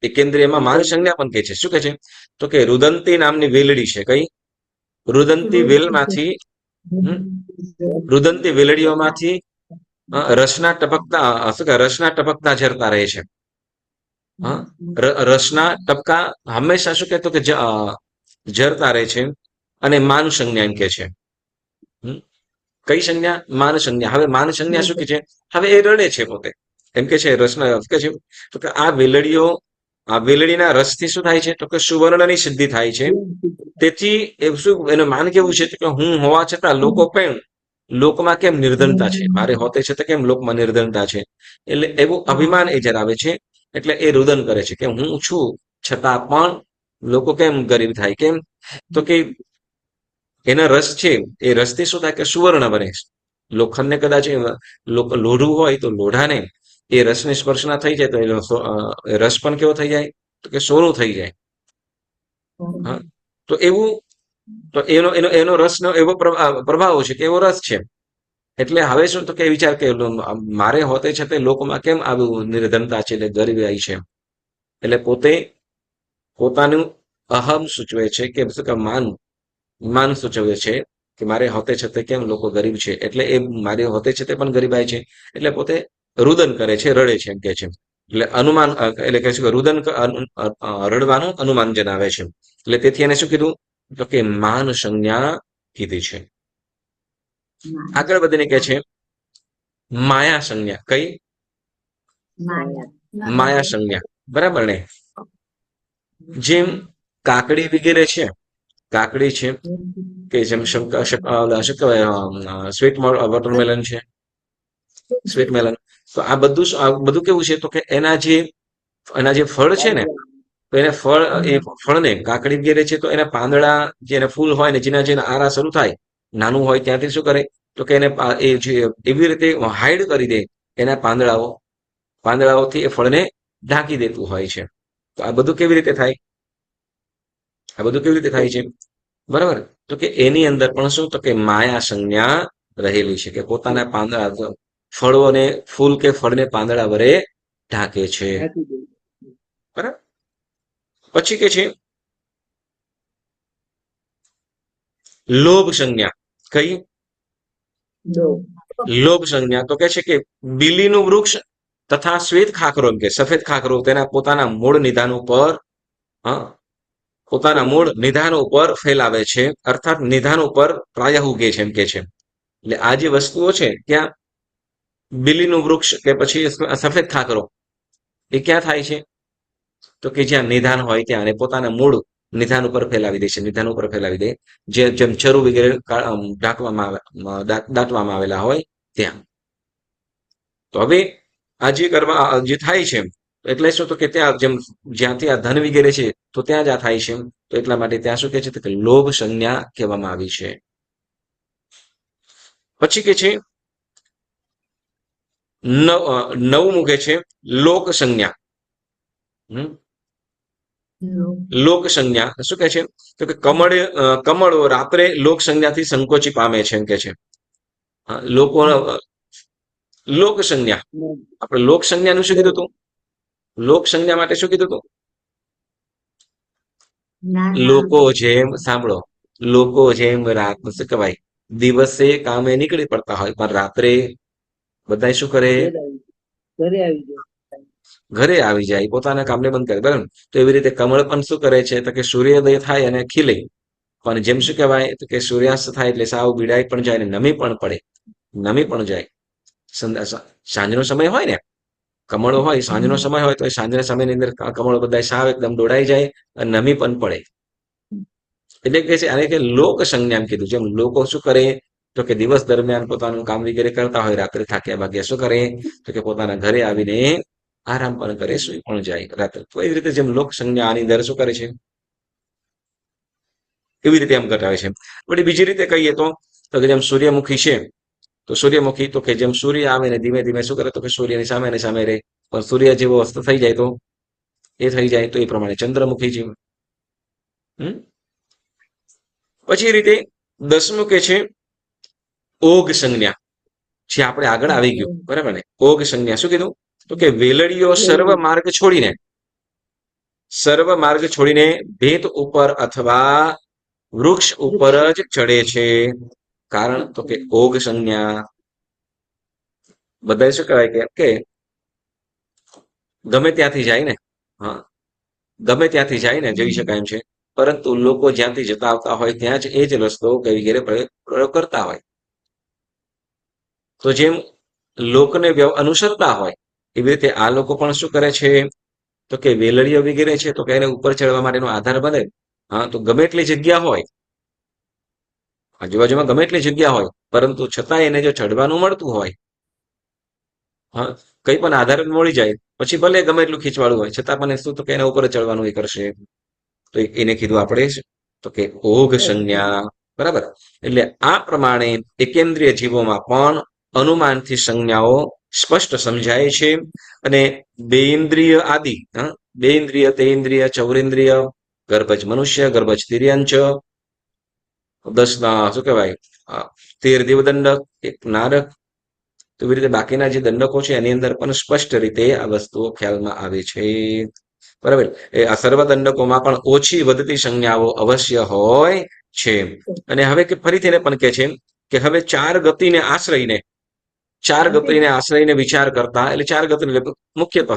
એકેન્દ્રિયમાં માન સંજ્ઞા પણ કે છે. શું કે છે તો કે રુદંતી નામની વેલડી છે. કઈ? રુદંતી વેલમાંથી, રુદંતી વેલડીઓમાંથી રસના ટપકતા ઝરતા રહે છે. હા, રસના ટપકા હંમેશા શું કહેતો કે ઝરતા રહે છે. અને માન સંજ્ઞા એમ કે છે. કઈ સંજ્ઞા? માન સંજ્ઞા. હવે માન સંજ્ઞા શું કે છે? હવે એ રડે છે પોતે, એમ કે છે રસના કે છે તો કે આ વેલડીના રસથી શું થાય છે તો કે સુવર્ણની સિદ્ધિ થાય છે. તેથી એ શું એનું માન કેવું છે કે હું હોવા છતાં લોકમાં કેમ નિર્ધનતા છે, મારે હોતે છતાં કેમ લોકમાં નિર્ધનતા છે, એટલે એવું અભિમાન એ ધરાવે છે. એટલે એ રુદન કરે છે કે હું છું છતાં પણ લોકો કેમ ગરીબ થાય, કેમ તો કે એના રસ છે એ રસથી શું થાય કે સુવર્ણ બને. લોખંડને કદાચ લોઢું હોય તો લોઢાને એ રસને સ્પર્શ ના થઈ જાય તો એનો રસ પણ કેવો થઈ જાય તો કે સોનું થઈ જાય. હા, તો એવું તો એનો રસનો એવો પ્રભાવ છે કે એવો રસ છે. એટલે હવે શું તો કે વિચાર કે મારે હોતે છતાં લોકોમાં કેમ આવું નિર્ધનતા છે, એટલે ગરીબાઈ છે. એટલે પોતાનું અહમ સૂચવે છે કે માન સૂચવે છે કે મારે હોતે છતાં કેમ લોકો ગરીબ છે, એટલે એ મારે હોતે છતાં પણ ગરીબાઈ છે. એટલે પોતે રુદન કરે છે, રડે છે એમ કે છે. એટલે અનુમાન એટલે કે શું રુદન રડવાનું અનુમાન જણાવે છે. એટલે તેથી એને શું કીધું તો કે માન સંજ્ઞા કીધી છે. આગળ વધીને કે છે માયા સંજ્ઞા. કઈ? માયા સંજ્ઞા, બરાબર ને. જેમ કાકડી વગેરે છે, કાકડી છે કે જેમ શું કહેવાય સ્વીટ વોટરમેલન છે, સ્વીટ મેલન. તો આ બધું કેવું છે તો કે એના જે ફળ છે ને તો એને ફળને કાકડી વગેરે છે તો એના પાંદડા જે ફૂલ હોય ને જેના આરા શરૂ થાય નાનું હોય ત્યાંથી શું કરે તો કે એને એ જે એવી રીતે હાઈડ કરી દે એના પાંદડાઓ પાંદડાઓથી એ ફળને ઢાંકી દેતું હોય છે. તો આ બધું કેવી રીતે થાય? આ બધું કેવી રીતે થાય છે? બરાબર. તો કે એની અંદર પણ શું, તો કે માયા સંજ્ઞા રહેલી છે, કે પોતાના પાંદડા ફળોને ફૂલ કે ફળને પાંદડા વડે ઢાંકે છે. બરાબર. પછી કે છે લોભ સંજ્ઞા. કઈ? લોભ સંજ્ઞા. તો કે છે કે બીલીનું વૃક્ષ તથા શ્વેત ખાખરો, કે સફેદ ખાખરો તેના પોતાના મૂળ નિધાન ઉપર, હા, પોતાના મૂળ નિધાન ઉપર ફેલાવે છે, અર્થાત નિધાન ઉપર પ્રાય ઉગે છે એમ કે છે. એટલે આ જે વસ્તુઓ છે ત્યાં બીલીનું વૃક્ષ કે પછી સફેદ ખાખરો એ ક્યાં થાય છે? તો કે જ્યાં નિધાન હોય ત્યાં, અને પોતાના મૂળ નિધાન ઉપર ફેલાવી દે છે, નિધાન ઉપર ફેલાવી દે, જેમ ચરુ વગેરે દાટવામાં આવેલા હોય ત્યાં. તો હવે આ જે કરવા જે થાય છે એટલે શું, તો કે ત્યાં જેમ જ્યાંથી આ ધન વગેરે છે તો ત્યાં જ આ થાય છે. તો એટલા માટે ત્યાં શું કે છે, તો કે લોભ સંજ્ઞા કહેવામાં આવી છે. પછી કે છે નવું મૂકે છે લોક સંજ્ઞા. લોક સંજ્ઞા શું કે છે, તો કે કમળો રાત્રે લોક સંજ્ઞાથી સંકોચી પામે છે એમ કે છે. લોકો લોક સંજ્ઞા, આપણે લોક સંજ્ઞાનું શું કીધું હતું? લોક સંજ્ઞા માટે શું કીધું હતું? લોકો જેમ, સાંભળો, લોકો જેમ રાત શું કહેવાય દિવસે કામે નીકળી પડતા હોય, પણ રાત્રે બધા શું કરે? ઘરે આવી જાય, પોતાના કામને બંધ કરે. બરાબર. તો એવી રીતે કમળ પણ શું કરે છે, તો કે સૂર્યોદય થાય અને ખીલે, પણ જેમ શું કહેવાય, તો કે સૂર્યાસ્ત થાય એટલે સાવ બીડાઈ પણ જાય ને નમી પણ પડે, નમી પણ જાય. સાંજનો સમય હોય ને, કમળો હોય, સાંજનો સમય હોય તો એ સાંજના સમયની અંદર કમળો બધા સાવ એકદમ દોડાઈ જાય અને નમી પણ પડે. એટલે કે છે આને કે લોક સંજ્ઞા કીધું. જેમ લોકો શું કરે, તો કે દિવસ દરમિયાન પોતાનું કામ વગેરે કરતા હોય, રાત્રે થાક્યા ભાગ્યા શું કરે, તો કે પોતાના ઘરે આવીને આરામ પણ કરે, સુઈ પણ જાય રાત્રે. તો એવી રીતે જેમ લોક સંજ્ઞા આની અંદર શું કરે છે, એવી રીતે એમ ઘટાડે છે. વળી બીજી રીતે કહીએ તો કે જેમ સૂર્યમુખી છે, તો સૂર્યમુખી તો કે જેમ સૂર્ય આવે ને ધીમે ધીમે શું કરે, તો કે સૂર્યની સામે ને સામે રહે, પણ સૂર્ય જેવો અસ્ત થઈ જાય તો એ થઈ જાય. તો એ પ્રમાણે ચંદ્રમુખી છે. પછી એ રીતે 10મું કે છે ઓગ સંજ્ઞા, જે આપણે આગળ આવી ગયું. બરાબર ને? ઓગ સંજ્ઞા શું કીધું, તો કે વેલડીઓ સર્વ માર્ગ છોડીને ભેત ઉપર અથવા વૃક્ષ ઉપર જ ચડે છે. કારણ, તો કે ઓગ સંજ્ઞા. બધા શું કહેવાય કે ગમે ત્યાંથી જાય ને, હા, ગમે ત્યાંથી જાય ને, જઈ શકાય એમ છે, પરંતુ લોકો જ્યાંથી જતા આવતા હોય ત્યાં જ એ જ રસ્તો કઈ વગેરે પ્રયોગ કરતા હોય. તો જેમ લોકને અનુસરતા હોય એવી રીતે આ લોકો પણ શું કરે છે, તો કે વેલડીઓ વગેરે છે તો કે એને ઉપર ચડવા માટેનો આધાર બને. હા, તો ગમે એટલી જગ્યા હોય, આજુબાજુમાં ગમે એટલી જગ્યા હોય, પરંતુ છતાં એને જો ચડવાનું મળતું હોય, હા, કઈ પણ આધાર મળી જાય, પછી ભલે ગમે એટલું ખીચવાડું હોય છતાં પણ શું, તો કે એના ઉપર ચડવાનું એ કરશે. તો એને કીધું આપણે, તો કે ઓગ સંજ્ઞા. બરાબર. એટલે આ પ્રમાણે એકેન્દ્રિય જીવોમાં પણ અનુમાનથી સંજ્ઞાઓ સ્પષ્ટ સમજાય છે. અને બે ઇન્દ્રિય આદિ, બે ઇન્દ્રિય, તે ઇન્દ્રિય, ચૌરેન્દ્રિય, ગર્ભજ મનુષ્ય, ગર્ભજ તિર્યંચ, 10 શું કહેવાય 13 દેવદંડક, 1 નારક, તો એવી રીતે બાકીના જે દંડકો છે એની અંદર પણ સ્પષ્ટ રીતે આ વસ્તુઓ ખ્યાલમાં આવે છે. બરાબર. એ આ સર્વ દંડકોમાં પણ ઓછી વધતી સંજ્ઞાઓ અવશ્ય હોય છે. અને હવે કે ફરીથી એને પણ કે હવે ચાર ગતિને આશ્રયને વિચાર કરતા, એટલે ચાર ગતિ મુખ્યતઃ,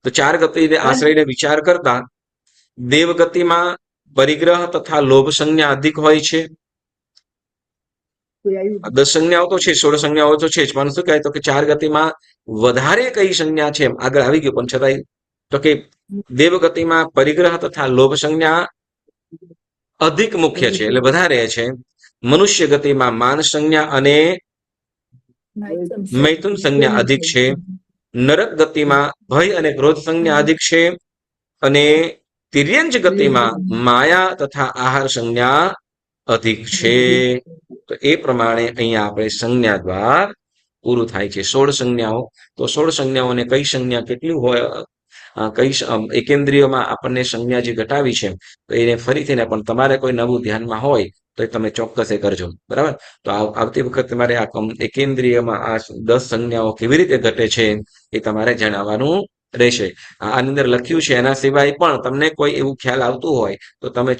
તો ચાર ગતિને આશ્રયને વિચાર કરતા દેવગતિમાં પરિગ્રહ તથા લોભ સંજ્ઞા અધિક હોય છે. 10 સંજ્ઞાઓ તો છે, 16 સંજ્ઞાઓ તો છે જ, પણ શું કહે, તો કે ચાર ગતિમાં વધારે કઈ સંજ્ઞા છે આગળ આવી ગયું, પણ છતાંય તો કે દેવગતિમાં પરિગ્રહ તથા લોભ સંજ્ઞા અધિક મુખ્ય છે, એટલે વધારે છે. મનુષ્ય ગતિમાં માન સંજ્ઞા અને મૈથુન સંજ્ઞા અધિક છે. નરક ગતિમાં ભય અને ક્રોધ સંજ્ઞા અધિક છે. અને તિર્યંજ ગતિમાં માયા તથા આહાર સંજ્ઞા અધિક છે. તો એ પ્રમાણે અહીંયા આપણે સંજ્ઞા દ્વાર પૂરું થાય છે. 16 સંજ્ઞાઓ. તો 16 સંજ્ઞાઓને કઈ સંજ્ઞા કેટલી હોય, કઈ એકેન્દ્રિયમાં આપણને સંજ્ઞા જે ઘટાવી છે તો એને ફરીથી ને પણ તમારે કોઈ નવું ધ્યાનમાં હોય તો તમે ચોક્કસ એ કરજો. બરાબર. તો આવતી વખત તમારે આ એકેન્દ્રિયમાં આ 10 સંજ્ઞાઓ કેવી રીતે ઘટે છે એ તમારે જણાવવાનું રહેશે. આની અંદર લખ્યું છે. એના સિવાય પણ તમને કોઈ એવું ખ્યાલ આવતું હોય તો તમે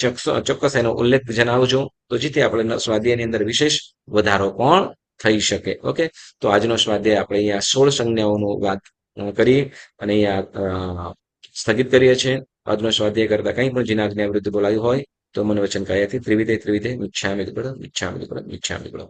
ચોક્કસ એનો ઉલ્લેખ જણાવજો, તો જેથી આપણે સ્વાધ્યાયની અંદર વિશેષ વધારો પણ થઈ શકે. ઓકે. તો આજનો સ્વાધ્યાય આપણે અહીંયા 16 સંજ્ઞાઓનું વાત કરી અને અહીંયા સ્થગિત કરીએ છીએ. આજનો સ્વાધ્યાય કરતા કંઈ પણ જેના આજ્ઞા વિરુદ્ધ બોલાયું હોય તો મને વચન કહ્યાથી ત્રિવિધે મિચ્છામિ દુક્કડમ મિચ્છામિ દુક્કડમ મિચ્છામિ દુક્કડમ.